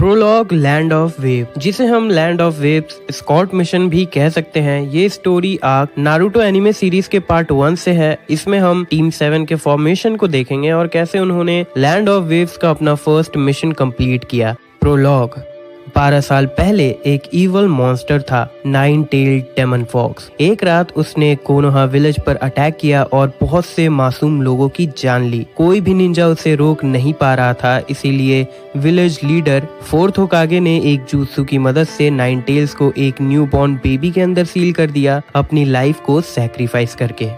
Prologue land of wave, जिसे हम land of waves escort mission भी कह सकते हैं। ये story arc Naruto anime series के पार्ट 1 से है। इसमें हम टीम 7 के फॉर्मेशन को देखेंगे और कैसे उन्होंने लैंड ऑफ वेव्स का अपना फर्स्ट मिशन कंप्लीट किया। प्रोलॉग 12 साल पहले एक इवल मॉन्स्टर था, नाइन टेल्ड डेमन फॉक्स। एक रात उसने कोनोहा विलेज पर अटैक किया और बहुत से मासूम लोगों की जान ली। कोई भी निंजा उसे रोक नहीं पा रहा था, इसीलिए विलेज लीडर फोर्थ होकागे ने एक jutsu की मदद से नाइन टेल्स को एक न्यू बॉर्न बेबी के अंदर सील कर दिया, अपनी लाइफ को सैक्रिफाइस करके।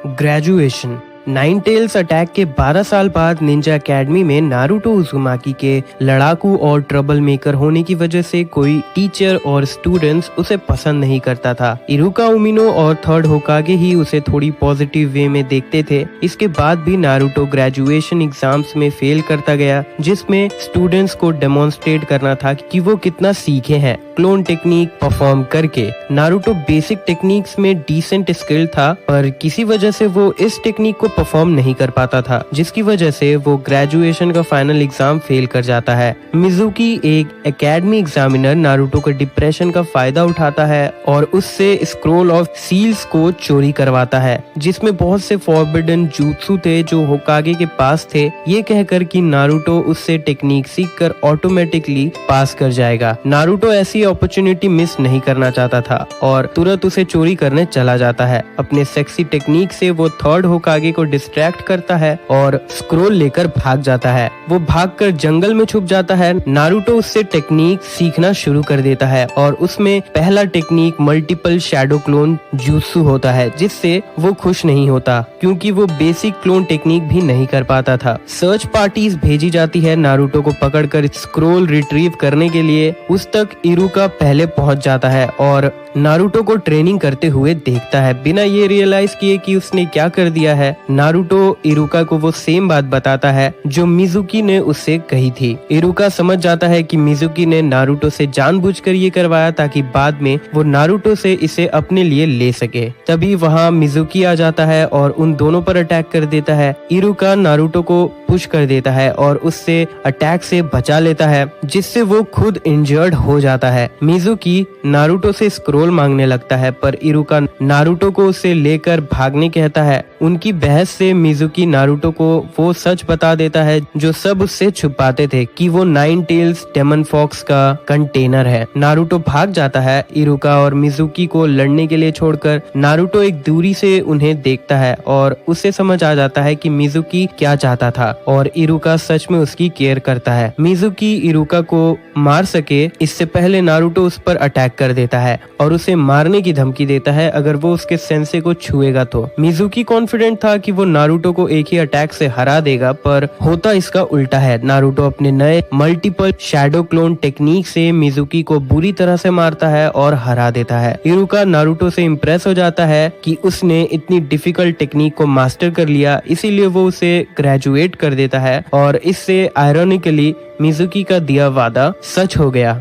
ग्रेजुएशन नाइन टेल्स अटैक के 12 साल बाद निंजा एकेडमी में नारुतो उज़ुमाकी के लड़ाकू और ट्रबल मेकर होने की वजह से कोई टीचर और स्टूडेंट्स उसे पसंद नहीं करता था। इरुका उमिनो और थर्ड होकागे ही उसे थोड़ी पॉजिटिव वे में देखते थे। इसके बाद भी नारुतो ग्रेजुएशन एग्जाम्स में फेल करता गया, जिसमें स्टूडेंट्स को डेमोन्स्ट्रेट करना था कि वो कितना सीखे हैं। क्लोन टेक्निक परफॉर्म करके नारुतो बेसिक टेक्निक्स में डिसेंट स्किल्ड था, पर किसी वजह से वो इस टेक्निक को परफॉर्म नहीं कर पाता था, जिसकी वजह से वो ग्रेजुएशन का फाइनल एग्जाम फेल कर जाता है। मिजुकी एक एकेडमी एग्जामिनर नारुतो के डिप्रेशन का फायदा उठाता है और उससे स्क्रोल ऑफ सील्स को चोरी करवाता है, जिसमें बहुत से फॉरबिडन jutsu थे जो होकागे के पास थे, ये कहकर कि नारुतो उससे टेक्निक सीखकर ऑटोमेटिकली पास कर जाएगा। नारुतो ऐसी अपॉर्चुनिटी मिस नहीं करना चाहता था और तुरंत उसे चोरी करने चला जाता है। अपने सेक्सी टेक्निक से वो थर्ड होकागे को डिस्ट्रैक्ट करता है और स्क्रोल लेकर भाग जाता है। वो भागकर जंगल में छुप जाता है। नारुतो उससे टेक्निक सीखना शुरू कर देता है और उसमें पहला technique multiple shadow clone jutsu होता है, जिससे वो खुश नहीं होता क्योंकि वो बेसिक क्लोन टेक्निक भी नहीं कर पाता था। सर्च पार्टीज भेजी जाती है नारुतो को पकड़कर स्क्रोल रिट्रीव करने के लिए। उस तक इरुका पहले पहुंच जाता है और नारुतो को ट्रेनिंग करते हुए देखता है, बिना ये रियलाइज किए कि उसने क्या कर दिया है। नारुतो इरुका को वो सेम बात बताता है जो मिजुकी ने उससे कही थी। इरुका समझ जाता है कि मिजुकी ने नारुतो से जानबूझकर ये करवाया ताकि बाद में वो नारुतो से इसे अपने लिए ले सके। तभी वहाँ मिजुकी आ जाता है और उन दोनों पर अटैक कर देता है। इरुका नारुतो को पुश कर देता है और उससे अटैक से बचा लेता है, जिससे वो खुद इंजर्ड हो जाता है। मिजुकी नारुतो से स्क्रोल मांगने लगता है, पर इरुका नारुतो को उसे लेकर भागने कहता है। उनकी बहस से मिजुकी नारुतो को वो सच बता देता है जो सब उससे छुपाते थे, कि वो नाइन टेल्स डेमन फॉक्स का कंटेनर है। नारुतो भाग जाता है। इरुका और मिजुकी को लड़ने के लिए छोड़कर नारुतो एक दूरी से उन्हें देखता है और उससे समझ आ जाता है कि मिजुकी क्या चाहता था और इरुका सच में उसकी केयर करता है। मिजुकी इरुका को मार सके इससे पहले नारुतो उस पर अटैक कर देता है और उसे मारने की धमकी देता है अगर वो उसके सेंसे को छुएगा तो। मिजुकी कॉन्फिडेंट था कि वो नारुतो को एक ही अटैक से हरा देगा, पर होता इसका उल्टा है। नारुतो अपने नए मल्टीपल शैडो क्लोन टेक्निक से मिजुकी को बुरी तरह से मारता है और हरा देता है। इरुका नारुतो से इम्प्रेस हो जाता है कि उसने इतनी डिफिकल्ट टेक्निक को मास्टर कर लिया, इसीलिए वो उसे ग्रेजुएट कर देता है और इससे आयरॉनिकली मिजुकी का दिया वादा सच हो गया।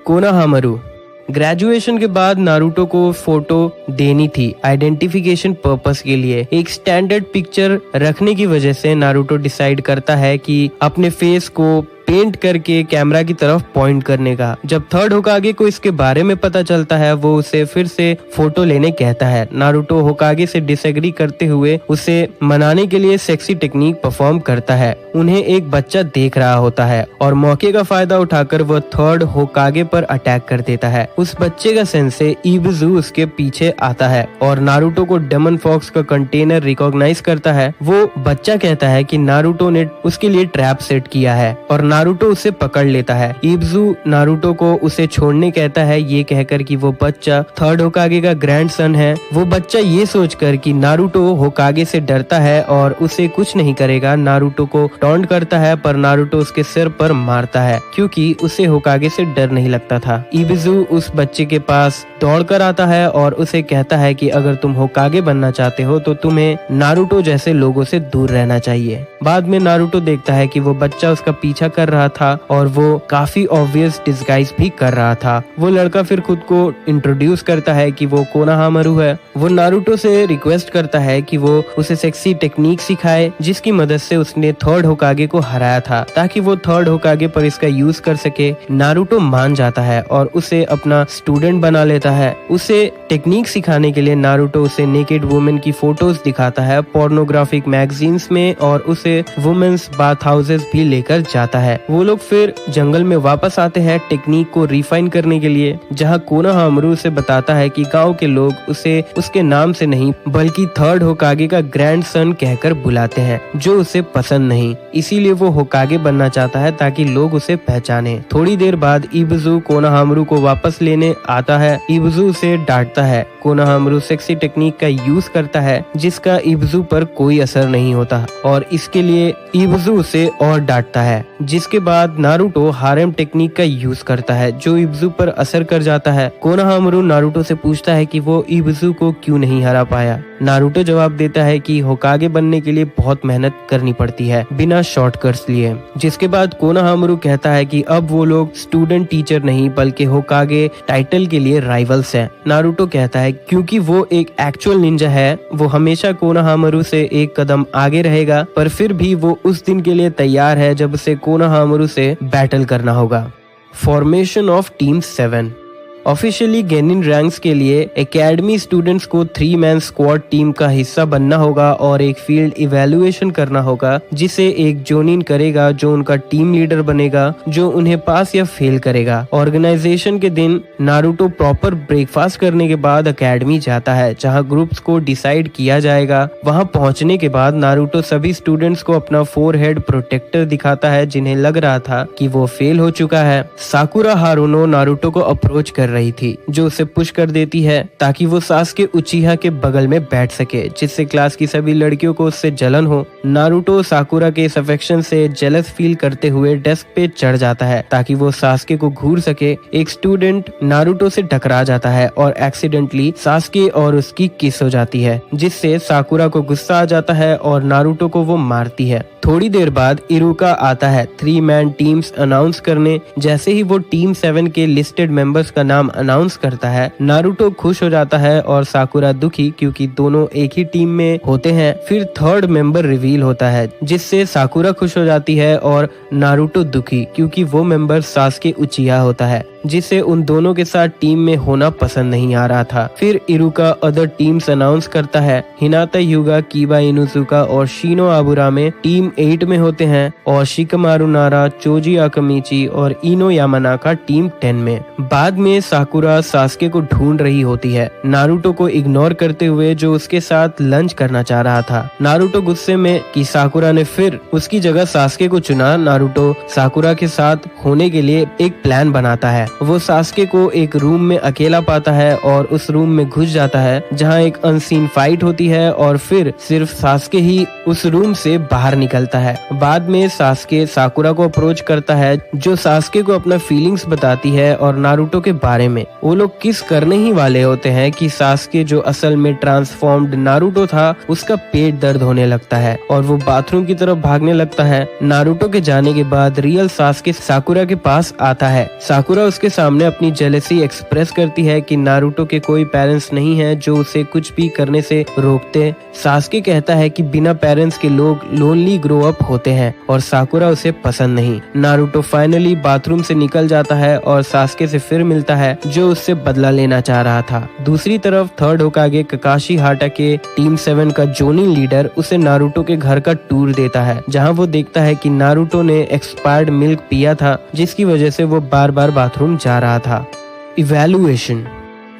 कोनोहामारू ग्रेजुएशन के बाद नारुतो को फोटो देनी थी आइडेंटिफिकेशन पर्पस के लिए। एक स्टैंडर्ड पिक्चर रखने की वजह से नारुतो डिसाइड करता है कि अपने फेस को पेंट करके कैमरा की तरफ पॉइंट करने का। जब थर्ड होकागे को इसके बारे में पता चलता है, वो उसे फिर से फोटो लेने कहता है। नारुतो होकागे से डिसएग्री करते हुए उसे मनाने के लिए सेक्सी टेक्निक परफॉर्म करता है। उन्हें एक बच्चा देख रहा होता है और मौके का फायदा उठाकर वह थर्ड होकागे पर अटैक कर देता है। उस बच्चे का सेंसे इबुजू उसके पीछे आता है और नारुतो को डेमन फॉक्स का कंटेनर रिकॉग्नाइज करता है। वो बच्चा कहता है कि नारुतो ने उसके लिए ट्रैप सेट किया है और नारुतो उसे पकड़ लेता है। इबुजू नारुतो को उसे छोड़ने कहता है, ये कहकर कि वो बच्चा थर्ड होकागे का ग्रैंडसन है। वो बच्चा ये सोचकर कि नारुतो होकागे से डरता है और उसे कुछ नहीं करेगा, नारुतो को टॉन्ट करता है, पर नारुतो उसके सिर पर मारता है क्योंकि उसे होकागे से डर नहीं लगता था। इबुजू उस बच्चे के पास दौड़कर आता है और उसे कहता है कि अगर तुम होकागे बनना चाहते हो तो तुम्हें नारुतो जैसे लोगों से दूर रहना चाहिए। बाद में नारुतो देखता है कि वो बच्चा उसका पीछा कर रहा था और वो काफी ऑब्वियस डिस्गाइज भी कर रहा था। वो लड़का फिर खुद को इंट्रोड्यूस करता है कि वो कोनोहामारू है। वो नारुतो से रिक्वेस्ट करता है कि वो उसे सेक्सी टेक्निक सिखाए जिसकी मदद से उसने थर्ड होकागे को हराया था, ताकि वो थर्ड होकागे पर इसका यूज कर सके। नारुतो मान जाता है और उसे अपना स्टूडेंट बना लेता है। उसे टेक्निक सिखाने के लिए नारुतो उसे नेकेड वुमेन की फोटोज दिखाता है पोर्नोग्राफिक मैगजीन्स में और उसे वुमेन्स बाथ हाउसेस भी लेकर जाता है। वो लोग फिर जंगल में वापस आते हैं टेक्निक को रिफाइन करने के लिए, जहाँ कोनोहामारू उसे बताता है कि गांव के लोग उसे उसके नाम से नहीं बल्कि थर्ड होकागे का ग्रैंडसन कहकर बुलाते हैं, जो उसे पसंद नहीं। इसीलिए वो होकागे बनना चाहता है ताकि लोग उसे पहचाने। थोड़ी देर बाद इबुजू कोनोहामारू को वापस लेने आता है। इबुजू उसे डांटता है। कोनोहामारू सेक्सी टेक्निक का यूज करता है जिसका इबुजू पर कोई असर नहीं होता और इसके लिए इबुजू उसे और डांटता है। जिसके बाद नारुतो हारेम टेक्निक का यूज करता है जो इबुजू पर असर कर जाता है। कोनोहामारू नारुतो से पूछता है कि वो इबुजू को क्यों नहीं हरा पाया। नारुतो जवाब देता है कि होकागे बनने के लिए बहुत मेहनत करनी पड़ती है बिना शॉर्टकट्स लिए। जिसके बाद कोनोहामारू कहता है कि अब वो लोग स्टूडेंट टीचर नहीं बल्कि होकागे टाइटल के लिए राइवल्स हैं। नारुतो कहता है क्योंकि वो एक एक्चुअल निंजा है, वो हमेशा कोनोहामारू से एक कदम आगे रहेगा, पर फिर भी वो उस दिन के लिए तैयार है जब उसे कोनोहामारू से बैटल करना होगा। Formation of team 7। ऑफिशियली गेनिन रैंक्स के लिए एकेडमी स्टूडेंट्स को 3 मैन स्क्वाड टीम का हिस्सा बनना होगा और एक फील्ड इवैल्यूएशन करना होगा जिसे एक जोनिन करेगा जो उनका टीम लीडर बनेगा, जो उन्हें पास या फेल करेगा। ऑर्गेनाइजेशन के दिन नारुतो प्रॉपर ब्रेकफास्ट करने के बाद एकेडमी जाता है जहां ग्रुप्स को डिसाइड किया जाएगा। वहां पहुंचने के बाद नारुतो सभी स्टूडेंट्स को अपना फोरहेड प्रोटेक्टर दिखाता है जिन्हें लग रहा था कि वो फेल हो चुका है। साकुरा हारुनो नारुतो को अप्रोच कर रही थी जो उसे पुश कर देती है ताकि वो सासुके उचिहा के बगल में बैठ सके, जिससे क्लास की सभी लड़कियों को उससे जलन हो। नारुतो साकुरा के इस अफेक्शन से जेलस फील करते हुए डेस्क पे चढ़ जाता है ताकि वो सासुके को घूर सके। एक स्टूडेंट नारुतो से टकरा जाता है और एक्सीडेंटली सासुके और उसकी किस हो जाती है, जिससे साकुरा को गुस्सा आ जाता है और नारुतो को वो मारती है। थोड़ी देर बाद इरुका आता है 3 मैन टीम्स अनाउंस करने। जैसे ही वो टीम 7 के लिस्टेड मेंबर्स का नाम अनाउंस करता है, नारुतो खुश हो जाता है और साकुरा दुखी क्योंकि दोनों एक ही टीम में होते हैं। फिर थर्ड मेंबर रिवील होता है जिससे साकुरा खुश हो जाती है और नारुतो दुखी क्योंकि वो मेंबर सासुके उचिहा होता है, जिसे उन दोनों के साथ टीम में होना पसंद नहीं आ रहा था। फिर इरुका अदर टीम्स अनाउंस करता है। हिनाता युगा, कीबा इनुजुका और शिनो आबुरामे टीम 8 में होते हैं और शिकमारू नारा, चोजी आकमीची और इनो यामानाका टीम 10 में। बाद में साकुरा सासुके को ढूंढ रही होती है, नारुतो को इग्नोर करते हुए जो उसके साथ लंच करना चाह रहा था। नारुतो गुस्से में कि साकुरा ने फिर उसकी जगह सासुके को चुना। नारुतो साकुरा के साथ होने के लिए एक प्लान बनाता है। वो सासुके को एक रूम में अकेला पाता है और उस रूम में घुस जाता है जहाँ एक अनसीन फाइट होती है और फिर सिर्फ सासुके ही उस रूम से बाहर निकलता है। बाद में सासुके साकुरा को अप्रोच करता है जो सासुके को अपना फीलिंग्स बताती है और नारुतो के बारे में। वो लोग किस करने ही वाले होते हैं कि सासुके जो असल में ट्रांसफॉर्म्ड नारुतो था उसका पेट दर्द होने लगता है और वो बाथरूम की तरफ भागने लगता है। नारुतो के जाने के बाद रियल सासुके साकुरा के पास आता है। साकुरा उसके सामने अपनी जेलसी एक्सप्रेस करती है कि नारुतो के कोई पेरेंट्स नहीं है जो उसे कुछ भी करने से रोकते। सासुके कहता है कि बिना पेरेंट्स के लोग लोनली ग्रो अप होते हैं और साकुरा उसे पसंद नहीं। नारुतो फाइनली बाथरूम से निकल जाता है और सासुके से फिर मिलता है जो उससे बदला लेना चाह रहा था। दूसरी तरफ थर्ड होकागे ककाशी हाटा के टीम 7 का जोनिन लीडर उसे नारुतो के घर का टूर देता है जहाँ वो देखता है कि नारुतो ने एक्सपायर्ड मिल्क पिया था जिसकी वजह से वो बार बार बाथरूम जा रहा था। इवैल्यूएशन।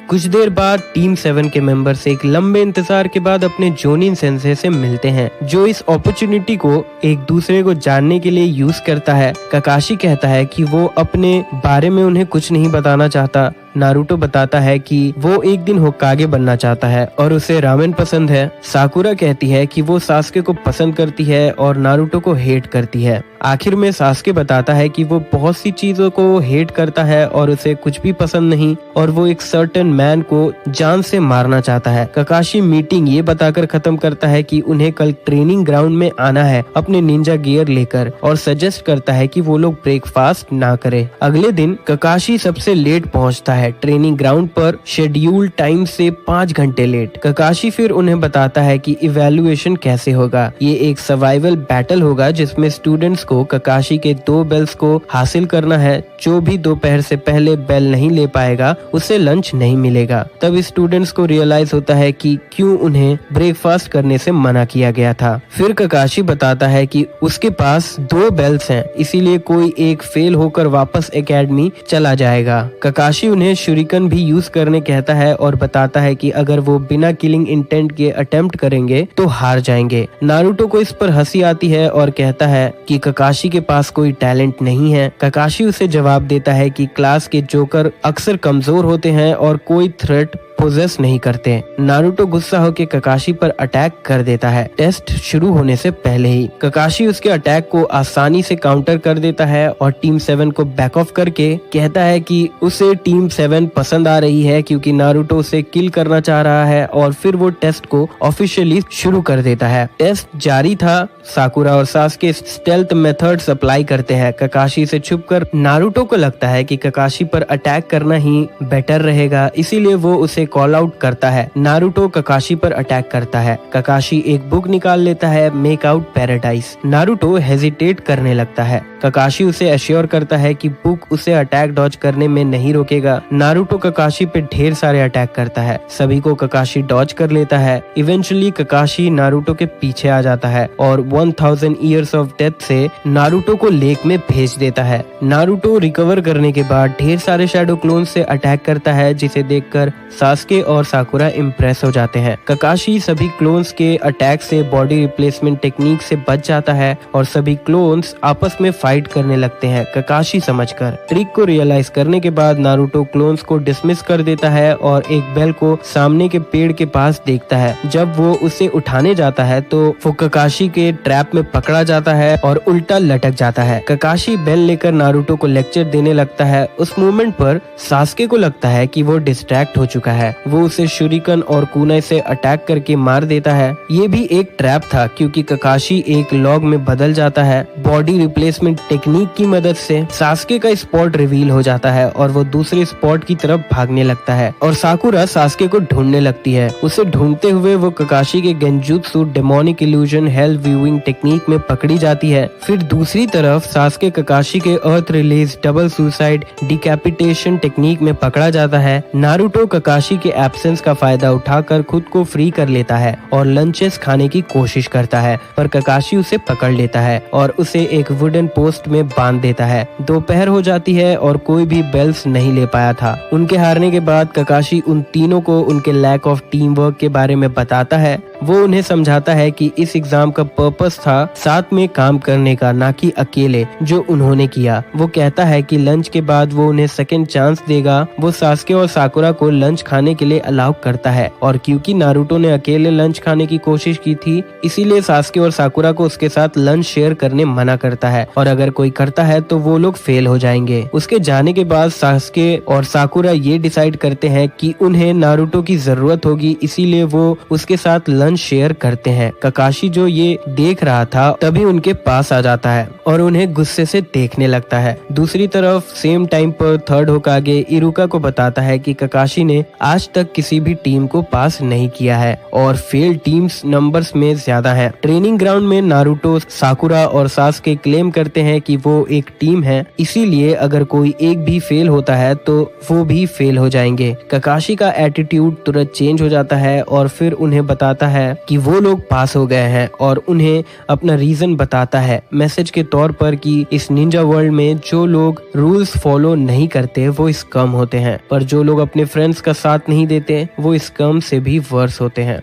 कुछ देर बाद टीम 7 के मेंबर्स एक लंबे इंतजार के बाद अपने जोनिन सेंसे से मिलते हैं जो इस अपॉर्चुनिटी को एक दूसरे को जानने के लिए यूज करता है। ककाशी कहता है कि वो अपने बारे में उन्हें कुछ नहीं बताना चाहता। नारुतो बताता है कि वो एक दिन होकागे बनना चाहता है और उसे रामेन पसंद है। साकुरा कहती है कि वो सास्के को पसंद करती है और नारुतो को हेट करती है। आखिर में सास्के बताता है कि वो बहुत सी चीजों को हेट करता है और उसे कुछ भी पसंद नहीं और वो एक सर्टेन मैन को जान से मारना चाहता है। ककाशी मीटिंग ये बताकर खत्म करता है कि उन्हें कल ट्रेनिंग ग्राउंड में आना है अपने निंजा गियर लेकर और सजेस्ट करता है कि वो लोग ब्रेकफास्ट ना करें। अगले दिन ककाशी सबसे लेट पहुंचता है ट्रेनिंग ग्राउंड पर, शेड्यूल टाइम से 5 घंटे लेट। ककाशी फिर उन्हें बताता है कि इवैल्यूएशन कैसे होगा। ये एक सर्वाइवल बैटल होगा जिसमें स्टूडेंट्स को ककाशी के 2 बेल्स को हासिल करना है। जो भी दोपहर से पहले बेल नहीं ले पाएगा उसे लंच नहीं मिलेगा। तब स्टूडेंट्स को रियलाइज होता है कि क्यों उन्हें ब्रेकफास्ट करने से मना किया गया था। फिर ककाशी बताता है कि उसके पास 2 बेल्स हैं, इसीलिए कोई एक फेल होकर वापस एकेडमी चला जाएगा। ककाशी उन्हें शुरिकन भी यूज करने कहता है और बताता है कि अगर वो बिना किलिंग इंटेंट के अटेम्प्ट करेंगे तो हार जाएंगे। नारुतो को इस पर हंसी आती है और कहता है कि ककाशी के पास कोई टैलेंट नहीं है। ककाशी उसे जवाब देता है कि क्लास के जोकर अक्सर कमजोर होते हैं और कोई थ्रेट पोजेस नहीं करते। नारुतो गुस्सा होकर ककाशी पर अटैक कर देता है टेस्ट शुरू होने से पहले ही। ककाशी उसके अटैक को आसानी से काउंटर कर देता है और टीम 7 को बैक ऑफ करके कहता है कि उसे टीम 7 पसंद आ रही है क्योंकि नारुतो उसे किल करना चाह रहा है और फिर वो टेस्ट को ऑफिशियली शुरू कर देता है। टेस्ट जारी था। साकुरा और सास्के स्टेल्थ मेथड्स अप्लाई करते हैं। ककाशी से छुपकर नारुतो को लगता है कि ककाशी पर अटैक करना ही बेटर रहेगा, इसीलिए वो उसे कॉल आउट करता है। नारुतो ककाशी पर अटैक करता है। ककाशी एक बुक निकाल लेता है, make out paradise. Naruto hesitate करने लगता है। ककाशी उसे एश्योर करता है कि बुक उसे अटैक डॉज करने में नहीं रोकेगा। नारुतो ककाशी पे ढेर सारे अटैक करता है, सभी को ककाशी डॉज कर लेता है। इवेंचुअली ककाशी नारुतो के पीछे आ जाता है और 1000 ईयर्स ऑफ डेथ से नारुतो को लेक में भेज देता है। नारुतो रिकवर करने के बाद ढेर सारे शैडो क्लोन से अटैक करता है, जिसे देखकर सास्के और साकुरा इम्प्रेस हो जाते हैं। ककाशी सभी क्लोन्स के अटैक से बॉडी रिप्लेसमेंट टेक्निक से बच जाता है और सभी क्लोन्स आपस में फाइट करने लगते हैं ककाशी समझकर। ट्रिक को रियलाइज करने के बाद नारुतो क्लोन्स को डिसमिस कर देता है और एक बेल को सामने के पेड़ के पास देखता है। जब वो उसे उठाने जाता है तो वो ककाशी के ट्रैप में पकड़ा जाता है और उल्टा लटक जाता है। ककाशी बेल लेकर नारुतो को लेक्चर देने लगता है। उस मोमेंट पर सास्के को लगता है कि वो डिस्ट्रैक्ट हो चुका है। वो उसे शुरिकन और कुनाई से अटैक करके मार देता है। ये भी एक ट्रैप था क्योंकि ककाशी एक लॉग में बदल जाता है। बॉडी रिप्लेसमेंट टेक्निक की मदद से सास्के का स्पॉट रिवील हो जाता है और वो दूसरे स्पॉट की तरफ भागने लगता है और साकुरा सास्के को ढूंढने लगती है। उसे ढूंढते हुए वो ककाशी के genjutsu demonic illusion hello viewing technique में पकड़ी जाती है। फिर दूसरी तरफ सास्के ककाशी के earth release double suicide decapitation technique में पकड़ा जाता है। नारुतो ककाशी के एब्सेंस का फायदा उठाकर खुद को फ्री कर लेता है और लंचेस खाने की कोशिश करता है, पर ककाशी उसे पकड़ लेता है और उसे एक वुडन पोस्ट में बांध देता है। दोपहर हो जाती है और कोई भी बेल्स नहीं ले पाया था। उनके हारने के बाद ककाशी उन तीनों को उनके लैक ऑफ टीम वर्क के बारे में बताता है। वो उन्हें समझाता है कि इस एग्जाम का पर्पस था साथ में काम करने का, ना कि अकेले जो उन्होंने किया। वो कहता है कि लंच के बाद वो उन्हें सेकंड चांस देगा। वो सास्के और साकुरा को लंच खाने के लिए अलाउ करता है और क्योंकि नारुतो ने अकेले लंच खाने की कोशिश की थी, इसीलिए सास्के और साकुरा को उसके साथ लंच शेयर करने मना करता है और अगर कोई करता है तो वो लोग फेल हो जाएंगे। उसके जाने के बाद सास्के और साकुरा ये डिसाइड करते हैं कि उन्हें नारुतो की जरूरत होगी, इसीलिए वो उसके साथ लंच शेयर करते हैं। ककाशी जो ये देख रहा था तभी उनके पास आ जाता है और उन्हें गुस्से से देखने लगता है। दूसरी तरफ सेम टाइम पर थर्ड होकागे इरुका को बताता है कि ककाशी ने आज तक किसी भी टीम को पास नहीं किया है और फेल टीम्स नंबर्स में ज्यादा है। ट्रेनिंग ग्राउंड में नारुतो, साकुरा और सास्के क्लेम करते हैं कि वो एक टीम है, इसीलिए अगर कोई एक भी फेल होता है तो वो भी फेल हो जाएंगे। ककाशी का एटीट्यूड तुरंत चेंज हो जाता है और फिर उन्हें बताता है कि वो लोग पास हो गए हैं और उन्हें अपना रीजन बताता है मैसेज के तौर पर कि इस निंजा वर्ल्ड में जो लोग रूल्स फॉलो नहीं करते वो स्कम होते हैं, पर जो लोग अपने फ्रेंड्स का साथ नहीं देते वो स्कम से भी वर्स होते हैं।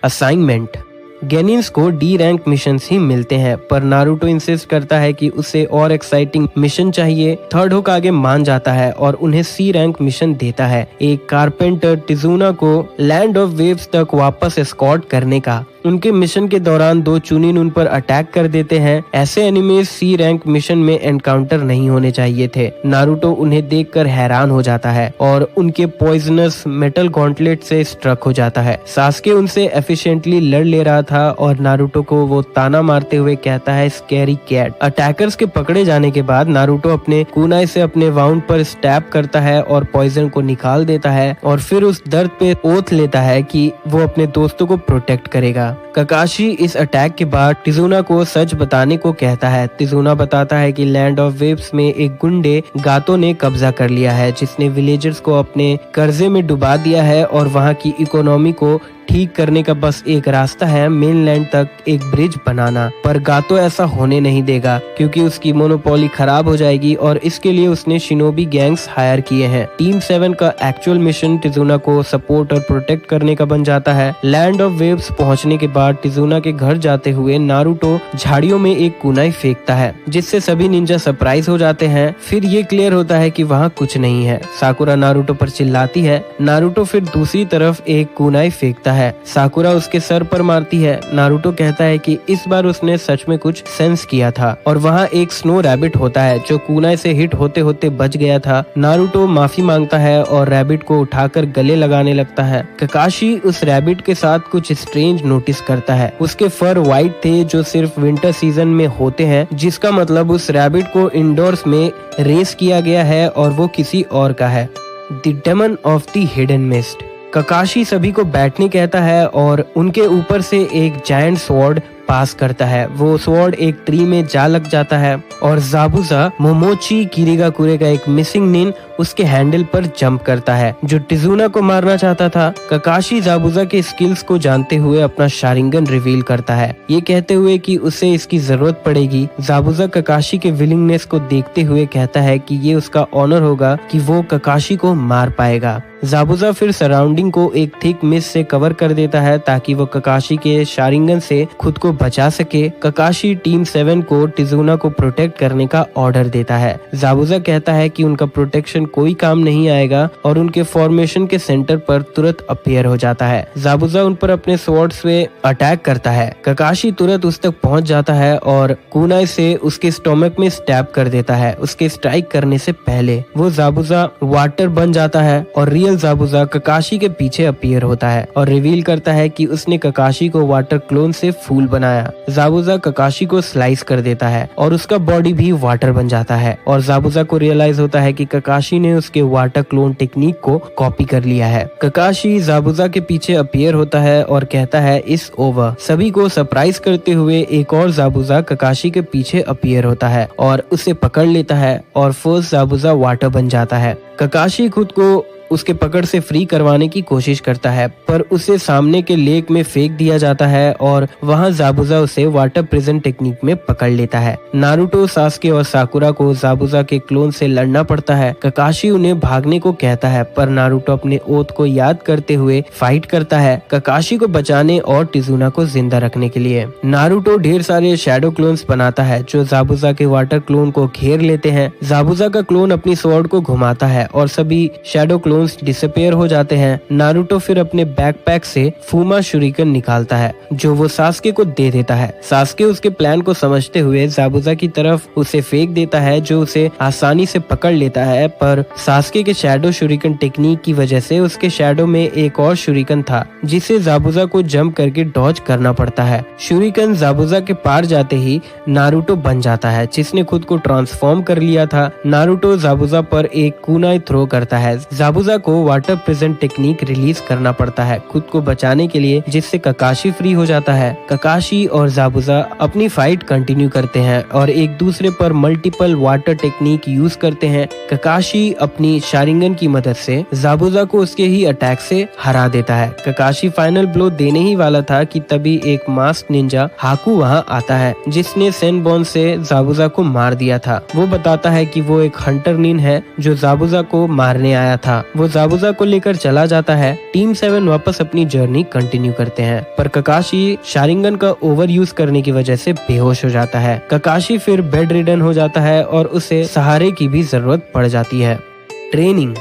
असाइनमेंट। गेनिन्स को डी रैंक मिशंस ही मिलते हैं, पर नारुतो इंसिस्ट करता है कि उसे और एक्साइटिंग मिशन चाहिए। थर्ड होकागे मान जाता है और उन्हें सी रैंक मिशन देता है, एक कारपेंटर टिजुना को लैंड ऑफ वेव्स तक वापस एस्कॉर्ट करने का। उनके मिशन के दौरान दो चुनिन उन पर अटैक कर देते हैं। ऐसे एनिमीज सी रैंक मिशन में एनकाउंटर नहीं होने चाहिए थे। नारुतो उन्हें देखकर हैरान हो जाता है और उनके पॉइजनस मेटल गॉन्टलेट से स्ट्रक हो जाता है। सास्के उनसे एफिशिएंटली लड़ ले रहा था और नारुतो को वो ताना मारते हुए कहता है स्कैरी कैट। अटैकर्स के पकड़े जाने के बाद नारुतो अपने कुनाई से अपने वाउंड पर स्टैब करता है और पॉइजन को निकाल देता है और फिर उस दर्द पे ओथ लेता है कि वो अपने दोस्तों को प्रोटेक्ट करेगा। ककाशी इस अटैक के बाद टिजुना को सच बताने को कहता है। टिजुना बताता है कि लैंड ऑफ वेव्स में एक गुंडे गातो ने कब्जा कर लिया है, जिसने विलेजर्स को अपने कर्जे में डुबा दिया है और वहां की इकोनॉमी को ठीक करने का बस एक रास्ता है, मेनलैंड तक एक ब्रिज बनाना। पर गातो ऐसा होने नहीं देगा क्योंकि उसकी मोनोपोली खराब हो जाएगी और इसके लिए उसने शिनोबी गैंग्स हायर किए हैं। टीम 7 का एक्चुअल मिशन टिजुना को सपोर्ट और प्रोटेक्ट करने का बन जाता है। लैंड ऑफ वेव्स पहुंचने के बाद टिजुना के घर जाते हुए नारुतो झाड़ियों में एक कुनाई फेंकता है, जिससे सभी निंजा सरप्राइज हो जाते हैं। फिर ये क्लियर होता है कि वहाँ कुछ नहीं है। साकुरा नारुतो पर चिल्लाती है। नारुतो फिर दूसरी तरफ एक कुनाई फेंकता है। साकुरा उसके सर पर मारती है। नारुतो कहता है कि इस बार उसने सच में कुछ सेंस किया था और वहाँ एक स्नो रैबिट होता है जो कुनाई से हिट होते होते बच गया था। नारुतो माफी मांगता है और रैबिट को उठाकर गले लगाने लगता है। ककाशी उस रैबिट के साथ कुछ स्ट्रेंज नोटिस करता है। उसके फर व्हाइट थे जो सिर्फ विंटर सीजन में होते हैं, जिसका मतलब उस रैबिट को इंडोर्स में रेस किया गया है और वो किसी और का है। The demon of the hidden mist. Kakashi सभी को बैठने कहता है और उनके ऊपर से एक जायंट स्वॉर्ड पास करता है। वो स्वॉर्ड एक ट्री में जा लग जाता है और जाबुजा मोमोची किरिगाकुरे का एक मिसिंग निन उसके हैंडल पर जंप करता है जो टिजुना को मारना चाहता था। ककाशी जाबुजा के स्किल्स को जानते हुए अपना शारिंगन रिवील करता है, ये कहते हुए कि उसे इसकी जरूरत पड़ेगी। जाबुजा ककाशी के विलिंगनेस को देखते हुए कहता है कि ये उसका ऑनर होगा कि वो ककाशी को मार पाएगा। जाबुजा फिर सराउंडिंग को एक थिक मिस्ट से कवर कर देता है ताकि वो ककाशी के शारिंगन से खुद को बचा सके। ककाशी टीम 7 को टिजुना को प्रोटेक्ट करने का ऑर्डर देता है। जाबुजा कहता है कि उनका प्रोटेक्शन कोई काम नहीं आएगा और उनके फॉर्मेशन के सेंटर पर तुरंत अपीयर हो जाता है। जाबुजा उन पर अपने स्वॉर्ड से अटैक करता है। ककाशी तुरंत उस तक पहुंच जाता है और कुनाई से उसके स्टोमक में स्टैब कर देता है। उसके स्ट्राइक करने से पहले वो जाबुजा वाटर बन जाता है और रियल जाबुजा ककाशी के पीछे अपीयर होता है और रिवील करता है कि उसने ककाशी को वाटर क्लोन से फूल बनाया। जाबुजा ककाशी को स्लाइस कर देता है और उसका बॉडी भी वाटर बन जाता है और जाबुजा को रियलाइज होता है कि ककाशी ने उसके वाटर क्लोन टेक्निक को कॉपी कर लिया है। ककाशी जाबुजा के पीछे अपीयर होता है और कहता है इस ओवर। सभी को सरप्राइज करते हुए एक और जाबुजा ककाशी के पीछे अपीयर होता है और उसे पकड़ लेता है और फर्स्ट जाबुजा वाटर बन जाता है। ककाशी खुद को उसके पकड़ से फ्री करवाने की कोशिश करता है पर उसे सामने के लेक में फेंक दिया जाता है और वहां जाबुजा उसे वाटर प्रिजन टेक्निक में पकड़ लेता है। नारुतो, सास्के और साकुरा को जाबुजा के क्लोन से लड़ना पड़ता है। ककाशी उन्हें भागने को कहता है पर नारुतो अपने ओथ को याद करते हुए फाइट करता है ककाशी को बचाने और टिजुना को जिंदा रखने के लिए। नारुतो ढेर सारे शैडो क्लोन्स बनाता है जो जाबुजा के वाटर क्लोन को घेर लेते हैं। जाबुजा का क्लोन अपनी स्वॉर्ड को घुमाता है और सभी शैडो क्लोन डिसअपियर हो जाते हैं। नारुतो फिर अपने बैकपैक से फूमा शुरिकन निकालता है जो वो सास्के को दे देता है। सास्के उसके प्लान को समझते हुए जाबुजा की तरफ उसे फेंक देता है जो उसे आसानी से पकड़ लेता है पर सास्के के शैडो शुरिकन टेक्निक की वजह से उसके शैडो में एक और शुरिकन था जिसे जाबुजा को जंप करके डॉज करना पड़ता है। शुरिकन जाबुजा के पार जाते ही नारुतो बन जाता है जिसने खुद को ट्रांसफॉर्म कर लिया था। नारुतो जाबुजा पर एक कुनाई थ्रो करता है। जाबुजा को वाटर प्रेजेंट टेक्निक रिलीज करना पड़ता है खुद को बचाने के लिए, जिससे ककाशी फ्री हो जाता है। ककाशी और जाबुजा अपनी फाइट कंटिन्यू करते हैं और एक दूसरे पर मल्टीपल वाटर टेक्निक यूज करते हैं। ककाशी अपनी शारिंगन की मदद से जाबुजा को उसके ही अटैक से हरा देता है। ककाशी फाइनल ब्लो देने ही वाला था कि तभी एक मास्क निंजा हाकू वहां आता है जिसने सेनबोन से जाबुजा को मार दिया था। वो बताता है कि वो एक हंटर निन है जो जाबुजा को मारने आया था। वो ज़ाबुज़ा को लेकर चला जाता है। टीम 7 वापस अपनी जर्नी कंटिन्यू करते हैं, पर ककाशी शारिंगन का ओवर यूज करने की वजह से बेहोश हो जाता है। ककाशी फिर बेड रिडन हो जाता है और उसे सहारे की भी जरूरत पड़ जाती है। ट्रेनिंग।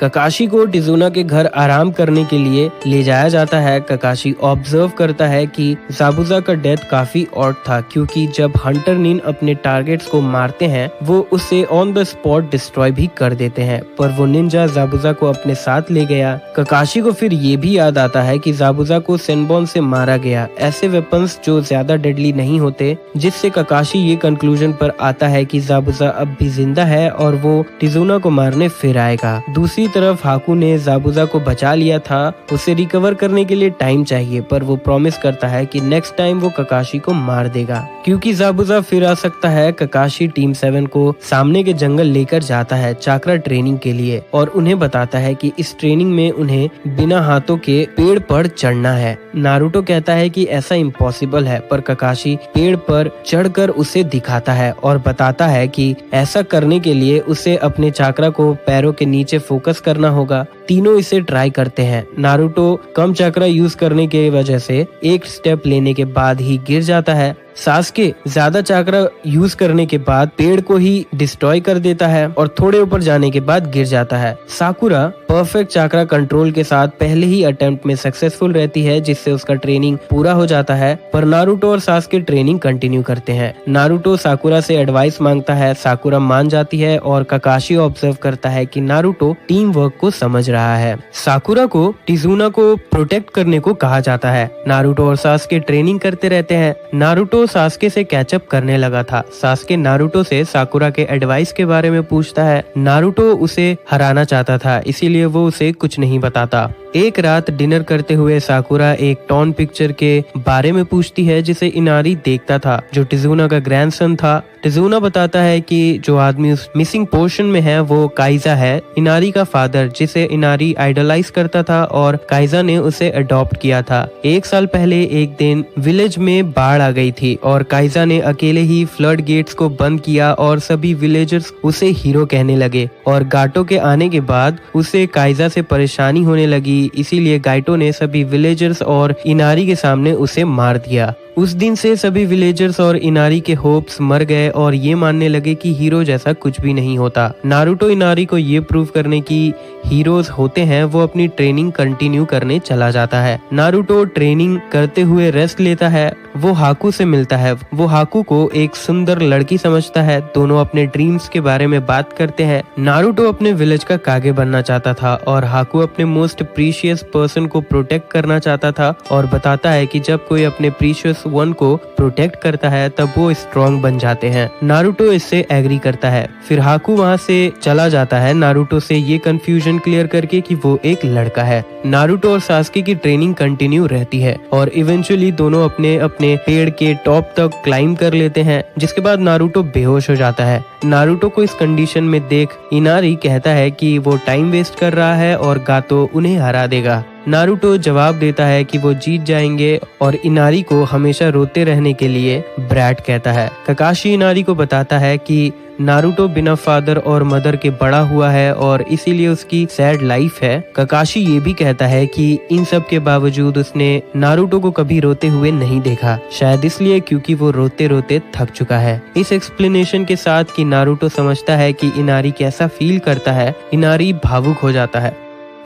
ककाशी को टिजुना के घर आराम करने के लिए ले जाया जाता है। ककाशी ऑब्जर्व करता है कि ज़ाबुज़ा का डेथ काफी ऑड था, क्योंकि जब हंटर निन अपने टारगेट्स को मारते हैं वो उसे ऑन द स्पॉट डिस्ट्रॉय भी कर देते हैं, पर वो निंजा ज़ाबुज़ा को अपने साथ ले गया। ककाशी को फिर ये भी याद आता है कि ज़ाबुज़ा को सेनबॉन से मारा गया, ऐसे वेपन्स जो ज्यादा डेडली नहीं होते, जिससे ककाशी ये कंक्लूजन पर आता है कि ज़ाबुज़ा अब भी जिंदा है और वो टिजुना को मारने फिर आएगा। दूसरी तरफ हाकू ने ज़ाबुज़ा को बचा लिया था, उसे रिकवर करने के लिए टाइम चाहिए, पर वो प्रॉमिस करता है कि नेक्स्ट टाइम वो ककाशी को मार देगा। क्योंकि ज़ाबुज़ा फिर आ सकता है, ककाशी टीम 7 को सामने के जंगल लेकर जाता है चाक्रा ट्रेनिंग के लिए और उन्हें बताता है कि इस ट्रेनिंग में उन्हें बिना हाथों के पेड़ पर चढ़ना है। नारुतो कहता है कि ऐसा इम्पॉसिबल है, पर ककाशी पेड़ पर चढ़कर उसे दिखाता है और बताता है कि ऐसा करने के लिए उसे अपने चाक्रा को पैरों के नीचे फोकस करना होगा। तीनों इसे ट्राई करते हैं। नारुतो कम चक्रा यूज करने की वजह से एक स्टेप लेने के बाद ही गिर जाता है। सास्के ज्यादा चक्रा यूज करने के बाद पेड़ को ही डिस्ट्रॉय कर देता है और थोड़े ऊपर जाने के बाद गिर जाता है। साकुरा परफेक्ट चक्रा कंट्रोल के साथ पहले ही अटेम्प्ट में सक्सेसफुल रहती है, जिससे उसका ट्रेनिंग पूरा हो जाता है, पर नारुतो और सास्के ट्रेनिंग कंटिन्यू करते हैं। नारुतो साकुरा से एडवाइस मांगता है, साकुरा मान जाती है और ककाशी ऑब्जर्व करता है कि नारुतो टीम वर्क को समझ रहा है। साकुरा को टिजुना को प्रोटेक्ट करने को कहा जाता है। नारुतो और सास्के ट्रेनिंग करते रहते हैं। नारुतो सास्के से कैचअप करने लगा था। सास्के नारुतो से साकुरा के एडवाइस के बारे में पूछता है। नारुतो उसे हराना चाहता था, इसीलिए वो उसे कुछ नहीं बताता। एक रात डिनर करते हुए साकुरा एक टॉन पिक्चर के बारे में पूछती है, जिसे इनारी देखता था, जो टिजुना का ग्रैंडसन था। टिजुना बताता है कि जो आदमी उस मिसिंग पोर्शन में है वो काइजा है, इनारी का फादर, जिसे इनारी आइडलाइज करता था और काइजा ने उसे अडॉप्ट किया था। 1 साल पहले एक दिन विलेज में बाढ़ आ गई थी और काइजा ने अकेले ही फ्लड गेट्स को बंद किया और सभी विलेजर्स उसे हीरो कहने लगे, और गाटो के आने के बाद उसे काइजा से परेशानी होने लगी, इसीलिए गाइटो ने सभी विलेजर्स और इनारी के सामने उसे मार दिया। उस दिन से सभी विलेजर्स और इनारी के होप्स मर गए और ये मानने लगे कि हीरो जैसा कुछ भी नहीं होता। नारुतो इनारी को ये प्रूव करने की हीरोज होते हैं, वो अपनी ट्रेनिंग कंटिन्यू करने चला जाता है। नारुतो ट्रेनिंग करते हुए रेस्ट लेता है। वो हाकू से मिलता है। वो हाकू को एक सुंदर लड़की समझता है। दोनों अपने ड्रीम्स के बारे में बात करते हैं। नारुतो अपने विलेज का कागे बनना चाहता था और हाकू अपने मोस्ट प्रीशियस पर्सन को प्रोटेक्ट करना चाहता था, और बताता है कि जब कोई अपने प्रीशियस वन को प्रोटेक्ट करता है तब वो स्ट्रॉन्ग बन जाते हैं। नारुतो इससे एग्री करता है। फिर हाकू वहाँ से चला जाता है, नारुतो से ये कंफ्यूजन क्लियर करके कि वो एक लड़का है। नारुतो और सास्के की ट्रेनिंग कंटिन्यू रहती है और इवेंचुअली दोनों अपने अपने पेड़ के टॉप तक क्लाइंब कर लेते हैं, जिसके बाद नारुतो बेहोश हो जाता है। नारुतो को इस कंडीशन में देख इनारी कहता है कि वो टाइम वेस्ट कर रहा है और गातो उन्हें हरा देगा। नारुतो जवाब देता है कि वो जीत जाएंगे और इनारी को हमेशा रोते रहने के लिए ब्रैट कहता है। ककाशी इनारी को बताता है कि नारुतो बिना फादर और मदर के बड़ा हुआ है और इसीलिए उसकी सैड लाइफ है। ककाशी ये भी कहता है कि इन सब के बावजूद उसने नारुतो को कभी रोते हुए नहीं देखा, शायद इसलिए क्योंकि वो रोते रोते थक चुका है। इस एक्सप्लेनेशन के साथ कि नारुतो समझता है कि इनारी कैसा फील करता है, इनारी भावुक हो जाता है।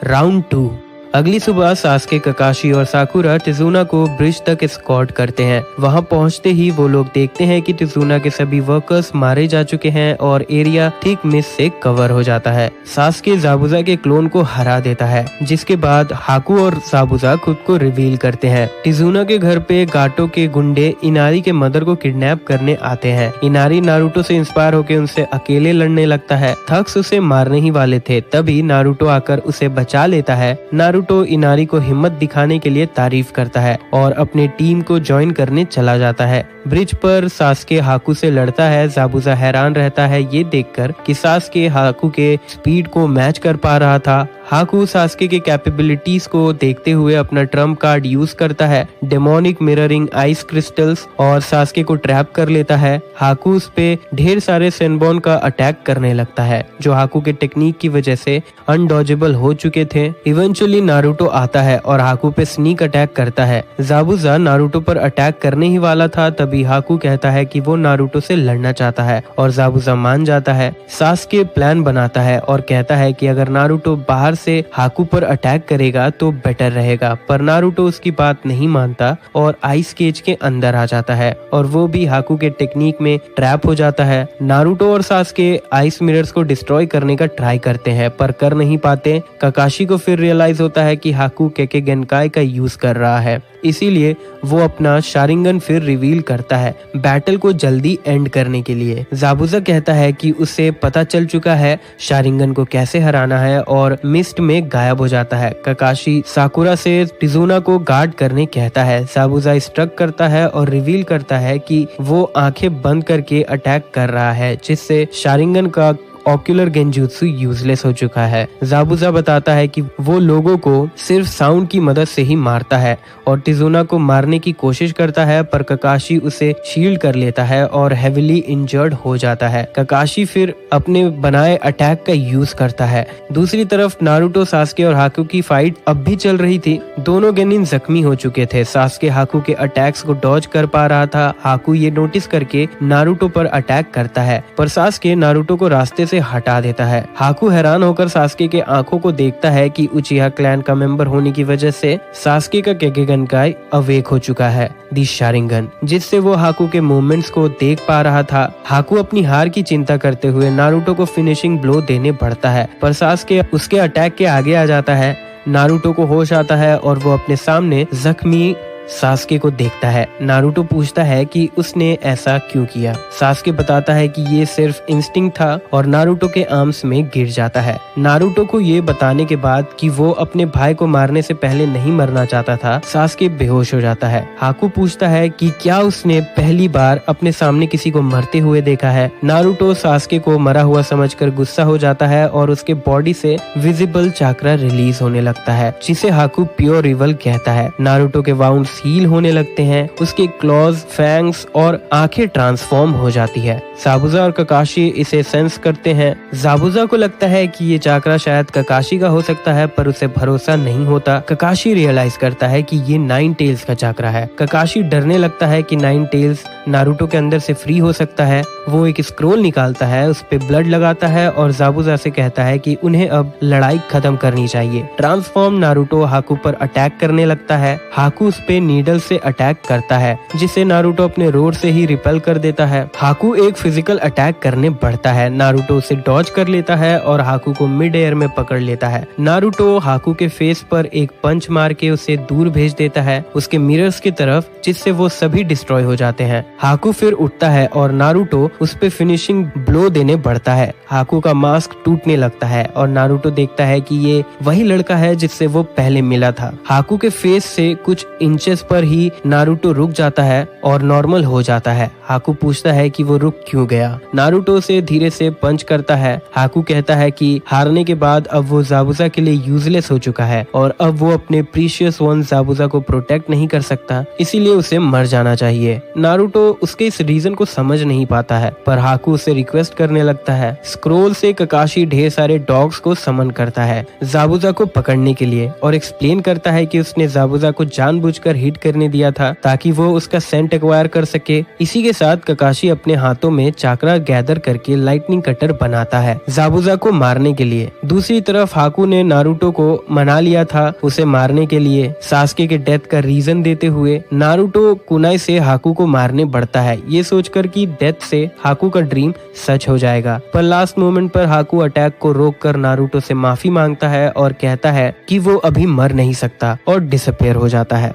राउंड 2। अगली सुबह सास्के, ककाशी और साकुरा टिजुना को ब्रिज तक एस्कॉर्ट करते हैं। वहां पहुंचते ही वो लोग देखते हैं कि टिजुना के सभी वर्कर्स मारे जा चुके हैं और एरिया थिक मिस्ट से कवर हो जाता है। सास्के ज़ाबुज़ा के क्लोन को हरा देता है, जिसके बाद हाकू और ज़ाबुज़ा खुद को रिवील करते हैं। टिजुना के घर पे गाटो के गुंडे इनारी के मदर को किडनैप करने आते हैं। इनारी नारुतो से इंस्पायर होकर उनसे अकेले लड़ने लगता है। थक्स उसे मारने ही वाले थे, तभी नारुतो आकर उसे बचा लेता है। नारुतो इनारी को हिम्मत दिखाने के लिए तारीफ करता है और अपने टीम को ज्वाइन करने चला जाता है। ब्रिज पर सास्के हाकू से लड़ता है। ज़ाबुज़ा हैरान रहता है ये देखकर कि सास्के हाकू के स्पीड को मैच कर पा रहा था। हाकू सास्के के कैपेबिलिटीज को देखते हुए अपना ट्रम्प कार्ड यूज करता है, डेमोनिक मिररिंग आइस क्रिस्टल्स, और सास्के को ट्रैप कर लेता है। हाकू उस पे ढेर सारे सेनबॉर्न का अटैक करने लगता है जो हाकू के टेक्निक की वजह से अनडॉजेबल हो चुके थे। इवेंचुअली नारुतो आता है और हाकू पे स्नीक अटैक करता है। ज़ाबुज़ा नारुतो पर अटैक करने ही वाला था, तभी हाकू कहता है कि वो नारुतो से लड़ना चाहता है और ज़ाबुज़ा मान जाता है। सास्के प्लान बनाता है और कहता है कि अगर नारुतो बाहर से हाकू पर अटैक करेगा तो बेटर रहेगा, पर नारुतो उसकी बात नहीं मानता और आइस केज के अंदर आ जाता है और वो भी हाकू के टेक्निक में ट्रैप हो जाता है। नारुतो और सास्के आइस मिरर्स को डिस्ट्रॉय करने का ट्राई करते हैं पर कर नहीं पाते। काकाशी को फिर रियलाइज होता है कि हाकू केके गेनकाई का यूज कर रहा है, इसीलिए वो अपना शारिंगन फिर रिवील करता है बैटल को जल्दी एंड करने के लिए। ज़ाबुज़ा कहता है कि उसे पता चल चुका है शारिंगन को कैसे हराना है और मिस्ट में गायब हो जाता है। काकाशी साकुरा से टिजुना को गार्ड करने कहता है। ज़ाबुज़ा स्ट्रक करता है और रिवील करता है कि वो आंखें बंद करके अटैक कर रहा है, जिससे शारिंगन का ऑक्यूलर गेंजुत्सु यूजलेस हो चुका है। ज़ाबुज़ा बताता है कि वो लोगों को सिर्फ साउंड की मदद से ही मारता है और टिजुना को मारने की कोशिश करता है, पर काकाशी उसे शील्ड कर लेता है और हेविली इंजर्ड हो जाता है। काकाशी फिर अपने बनाए अटैक का यूज करता है। दूसरी तरफ नारुतो, सास्के और हाकू की फाइट अब भी चल रही थी। दोनों गेनिन जख्मी हो चुके थे। सास्के हाकू के अटैक्स को डॉज कर पा रहा था। हाकू ये नोटिस करके नारुतो पर अटैक करता है, पर सास्के नारुतो को रास्ते से हटा देता है। हाकू हैरान होकर सास्के के आंखों को देखता है कि उचिहा क्लैन का मेंबर होने की वजह से सास्के का केकेगेनकाई अवेक हो चुका है, दी शारिंगन, जिससे वो हाकू के मूवमेंट्स को देख पा रहा था। हाकू अपनी हार की चिंता करते हुए नारुतो को फिनिशिंग ब्लो देने बढ़ता है, पर सास्के उसके अटैक के आगे आ जाता है। नारुतो को होश आता है और वो अपने सामने जख्मी सास्के को देखता है। नारुतो पूछता है कि उसने ऐसा क्यों किया। सास्के बताता है कि ये सिर्फ इंस्टिंक्ट था और नारुतो के आर्म्स में गिर जाता है। नारुतो को ये बताने के बाद कि वो अपने भाई को मारने से पहले नहीं मरना चाहता था, सास्के बेहोश हो जाता है। हाकू पूछता है कि क्या उसने पहली बार अपने सामने किसी को मरते हुए देखा है। नारुतो सास्के को मरा हुआ समझकर गुस्सा हो जाता है और उसके बॉडी से विजिबल चाक्रा रिलीज होने लगता है, जिसे हाकू प्योर रिवल कहता है। नारुतो के वाउंड हील होने लगते हैं, उसके क्लॉज, फैंग्स और आंखें ट्रांसफॉर्म हो जाती है। ज़ाबुज़ा और काकाशी इसे सेंस करते हैं। ज़ाबुज़ा को लगता है कि ये चाक्रा शायद काकाशी का हो सकता है, पर उसे भरोसा नहीं होता। काकाशी रियलाइज करता है कि ये 9 टेल्स का चाक्रा है। काकाशी डरने लगता है कि 9 टेल्स नारुतो के अंदर से फ्री हो सकता है। वो एक स्क्रोल निकालता है, उस पे ब्लड लगाता है और ज़ाबुज़ा से कहता है कि उन्हें अब लड़ाई खत्म करनी चाहिए। ट्रांसफॉर्म नारुतो हाकू पर अटैक करने लगता है। हाकू उस पे नीडल से अटैक करता है, जिसे नारुतो अपने रोड से ही रिपेल कर देता है। हाकू एक फिजिकल अटैक करने बढ़ता है। नारुतो उसे डॉज कर लेता है और हाकू को मिड एयर में पकड़ लेता है। नारुतो हाकू के फेस पर एक पंच मार के उसे दूर भेज देता है, उसके मिरर्स की तरफ, जिससे वो सभी डिस्ट्रॉय हो जाते हैं। हाकू फिर उठता है और नारुतो उस पे फिनिशिंग ब्लो देने बढ़ता है। हाकू का मास्क टूटने लगता है और नारुतो देखता है कि ये वही लड़का है जिससे वो पहले मिला था। हाकू के फेस से कुछ इंचेस पर ही नारुतो रुक जाता है और नॉर्मल हो जाता है। हाकू पूछता है कि वो रुक क्यों गया। नारुतो उसे धीरे से पंच करता है। हाकू कहता है कि हारने के बाद अब वो ज़ाबुज़ा के लिए यूजलेस हो चुका है और अब वो अपने प्रीशियस वन ज़ाबुज़ा को प्रोटेक्ट नहीं कर सकता, इसीलिए उसे मर जाना चाहिए। नारुतो उसके इस रीजन को समझ नहीं पाता है, पर हाकू उसे रिक्वेस्ट करने लगता है। स्क्रोल से काकाशी ढेर सारे डॉग्स को समन करता है ज़ाबुज़ा को पकड़ने के लिए और एक्सप्लेन करता है कि उसने ज़ाबुज़ा को जानबूझकर हिट करने दिया था ताकि वो उसका सेंट एक्वायर कर सके। इसी के साथ काकाशी अपने हाथों में चाक्रा गैदर करके लाइटनिंग कटर बनाता है ज़ाबुज़ा को मारने के लिए। दूसरी तरफ हाकू ने नारुतो को मना लिया था उसे मारने के लिए। सास्के के डेथ का रीजन देते हुए नारुतो कुनाई से हाकू को मारने बढ़ता है, ये सोचकर कि डेथ से हाकू का ड्रीम सच हो जाएगा। पर लास्ट मोमेंट पर हाकू अटैक को रोककर नारुतो से माफी मांगता है और कहता है कि वो अभी मर नहीं सकता और डिसअपियर हो जाता है।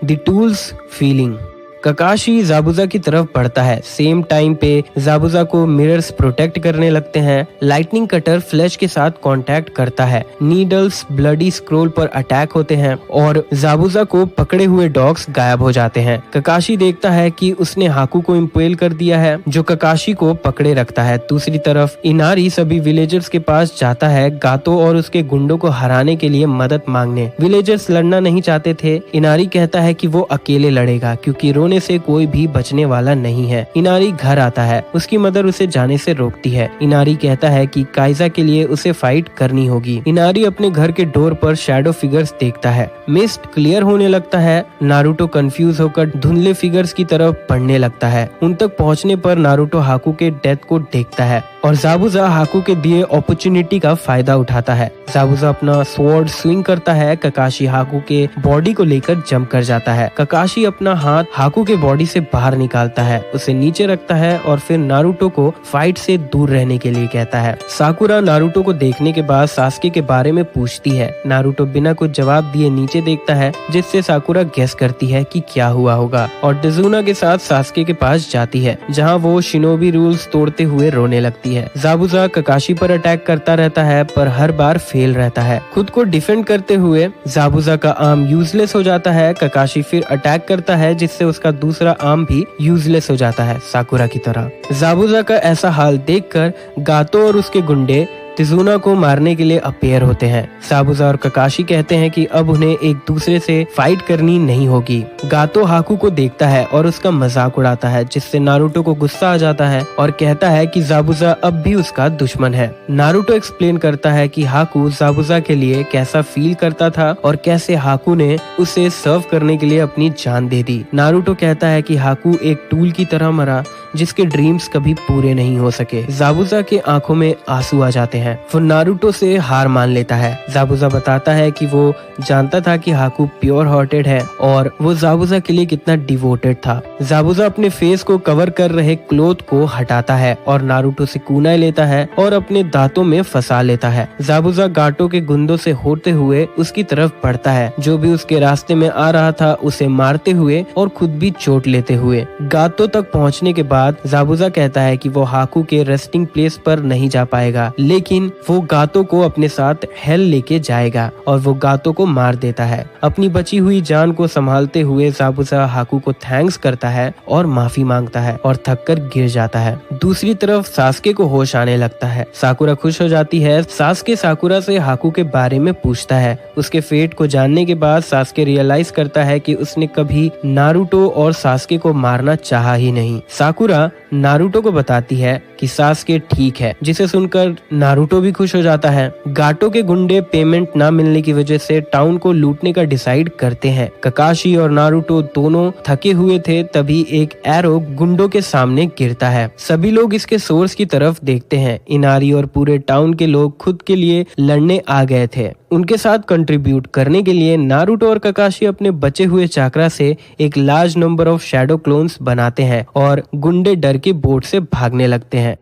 The tools feeling. Kakashi Zabuza की तरफ बढ़ता है। सेम टाइम पे जाबुजा को मिरर्स प्रोटेक्ट करने लगते हैं। लाइटनिंग कटर फ्लैश के साथ कांटेक्ट करता है। नीडल्स ब्लडी स्क्रोल पर अटैक होते हैं और जाबुजा को पकड़े हुए डॉग्स गायब हो जाते हैं। ककाशी देखता है कि उसने हाकू को इम्पेल कर दिया है, जो ककाशी को पकड़े रखता है। दूसरी तरफ इनारी सभी विलेजर्स के पास जाता है गातो और उसके गुंडों को हराने के लिए मदद मांगने। विलेजर्स लड़ना नहीं चाहते थे। इनारी कहता है कि वो अकेले लड़ेगा क्योंकि रोने से कोई भी बचने वाला नहीं है। इनारी घर आता है। उसकी मदर उसे जाने से रोकती है। इनारी कहता है कि काइजा के लिए उसे फाइट करनी होगी। इनारी अपने घर के डोर पर शैडो फिगर्स देखता है। मिस्ट क्लियर होने लगता है। नारुतो कंफ्यूज होकर धुंधले फिगर्स की तरफ बढ़ने लगता है। उन तक पहुंचने पर नारुतो हाकू के डेथ को देखता है और जाबुजा हाकू के दिए अपॉर्चुनिटी का फायदा उठाता है। जाबुजा अपना स्वॉर्ड स्विंग करता है। ककाशी हाकू के बॉडी को लेकर जंप कर जाता है। ककाशी अपना हाथ हाकू के बॉडी से बाहर निकालता है, उसे नीचे रखता है और फिर नारुतो को फाइट से दूर रहने के लिए कहता है। साकुरा नारुतो को देखने के बाद सास्के के बारे में पूछती है। नारुतो बिना कुछ जवाब दिए नीचे देखता है, जिससे साकुरा गेस करती है कि क्या हुआ होगा और डिजुना के साथ सास्के के पास जाती है, जहाँ वो शिनोबी रूल्स तोड़ते हुए रोने लगती है। जाबुजा ककाशी पर अटैक करता रहता है पर हर बार फेल रहता है। खुद को डिफेंड करते हुए जाबुजा का आर्म यूजलेस हो जाता है। ककाशी फिर अटैक करता है, जिससे उसका दूसरा आर्म भी यूजलेस हो जाता है, साकुरा की तरह। जाबुजा का ऐसा हाल देखकर गातो और उसके गुंडे तिजुना को मारने के लिए अपेयर होते हैं। जाबुजा और ककाशी कहते हैं कि अब उन्हें एक दूसरे से फाइट करनी नहीं होगी। गातो हाकू को देखता है और उसका मजाक उड़ाता है, जिससे नारुतो को गुस्सा आ जाता है और कहता है कि जाबुजा अब भी उसका दुश्मन है। नारुतो एक्सप्लेन करता है कि हाकू जाबुजा के लिए कैसा फील करता था और कैसे हाकू ने उसे सर्व करने के लिए अपनी जान दे दी। नारुतो कहता है कि हाकू एक टूल की तरह मरा, जिसके ड्रीम्स कभी पूरे नहीं हो सके। जाबुजा के आंखों में आंसू आ जाते हैं। वो नारुतो से हार मान लेता है। जाबुजा बताता है कि वो जानता था कि हाकू प्योर हार्टेड है और वो जाबुजा के लिए कितना डिवोटेड था। जाबुजा अपने फेस को कवर कर रहे क्लोथ को हटाता है और नारुतो से कुनाई लेता है और अपने दांतों में फंसा लेता है। जाबुजा गाटो के गुंडों से होते हुए उसकी तरफ बढ़ता है। जो भी उसके रास्ते में आ रहा था उसे मारते हुए और खुद भी चोट लेते हुए। गातो तक पहुंचने के बाद जाबुजा कहता है कि वो हाकू के रेस्टिंग प्लेस पर नहीं जा पाएगा, लेकिन वो गातो को अपने साथ हेल लेके जाएगा और वो गातो को मार देता है। अपनी बची हुई जान को संभालते हुए जाबुजा हाकू को थैंक्स करता है और माफी मांगता है और थक कर गिर जाता है। दूसरी तरफ सास्के को होश आने लगता है। साकुरा खुश हो जाती है। सास्के साकुरा से हाकू के बारे में पूछता है। उसके फेट को जानने के बाद सास्के रियलाइज करता है कि उसने कभी नारुतो और सास्के को मारना चाहा ही नहीं। साकुरा नारुतो को बताती है कि सास्के ठीक है, जिसे सुनकर नारुतो भी खुश हो जाता है। गाटो के गुंडे पेमेंट ना मिलने की वजह से टाउन को लूटने का डिसाइड करते हैं। ककाशी और नारुतो दोनों थके हुए थे, तभी एक एरो गुंडों के सामने गिरता है। सभी लोग इसके सोर्स की तरफ देखते हैं। इनारी और पूरे टाउन के लोग खुद के लिए लड़ने आ गए थे। उनके साथ कंट्रीब्यूट करने के लिए नारुतो और ककाशी अपने बचे हुए चाकरा से एक large number of shadow clones बनाते हैं और गुंडे डर के बोट से भागने लगते हैं।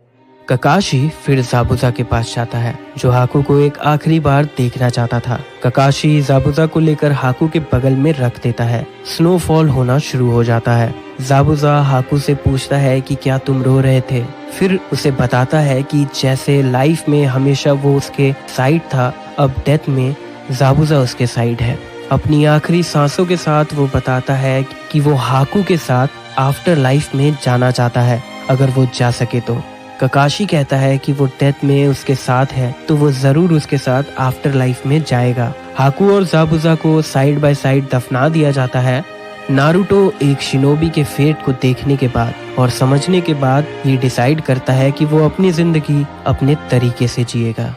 ककाशी फिर जाबुजा के पास जाता है, जो हाकू को एक आखिरी बार देखना चाहता था। ककाशी जाबुजा को लेकर हाकू के बगल में रख देता है। स्नोफॉल होना शुरू हो जाता है। जाबुजा हाकू से पूछता है कि क्या तुम रो रहे थे। फिर उसे बताता है कि जैसे लाइफ में हमेशा वो उसके साइड था, अब डेथ में जाबुजा उसके साइड है। अपनी आखिरी सांसों के साथ वो बताता है कि वो हाकू के साथ आफ्टर लाइफ में जाना चाहता है, अगर वो जा सके तो। ककाशी कहता है कि वो डेथ में उसके साथ है तो वो जरूर उसके साथ आफ्टर लाइफ में जाएगा। हाकू और जाबुजा को साइड बाय साइड दफना दिया जाता है। नारुतो एक शिनोबी के फेट को देखने के बाद और समझने के बाद ये डिसाइड करता है कि वो अपनी जिंदगी अपने तरीके से जिएगा।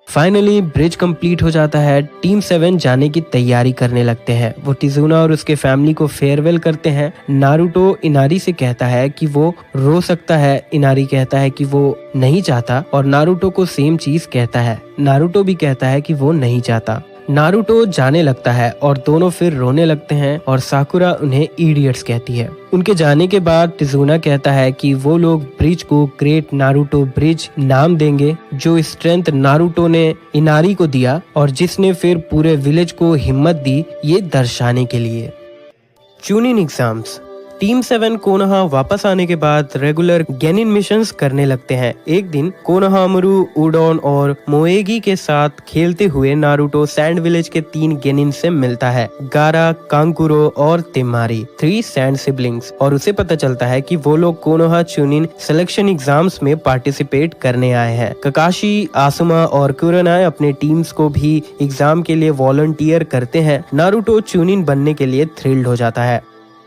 फाइनली ब्रिज कंप्लीट हो जाता है। टीम 7 जाने की तैयारी करने लगते हैं। वो टिजुना और उसके फैमिली को फेयरवेल करते हैं। नारुतो इनारी से कहता है कि वो रो सकता है। इनारी कहता है कि वो नहीं चाहता और नारुतो को सेम चीज कहता है। नारुतो भी कहता है कि वो नहीं चाहता। नारुतो जाने लगता है और दोनों फिर रोने लगते हैं और साकुरा उन्हें इडियट्स कहती है। उनके जाने के बाद टिजुना कहता है कि वो लोग ब्रिज को ग्रेट नारुतो ब्रिज नाम देंगे, जो स्ट्रेंथ नारुतो ने इनारी को दिया और जिसने फिर पूरे विलेज को हिम्मत दी, ये दर्शाने के लिए। चूनिन एग्जाम्स। टीम 7 कोनोहा वापस आने के बाद रेगुलर गेनिन मिशंस करने लगते हैं। एक दिन कोनोहामारू, उडोन और मोएगी के साथ खेलते हुए नारुतो सैंड विलेज के 3 गेनिन से मिलता है, गारा, कांकुरो और तिमारी, 3 सैंड सिबलिंग्स, और उसे पता चलता है कि वो लोग कोनोहा चूनिन सिलेक्शन एग्जाम्स में पार्टिसिपेट करने आए हैं। ककाशी, आसुमा और कुरानाए अपने टीम्स को भी एग्जाम के लिए वॉलंटियर करते हैं। नारुतो चूनिन बनने के लिए थ्रिल्ड हो जाता है।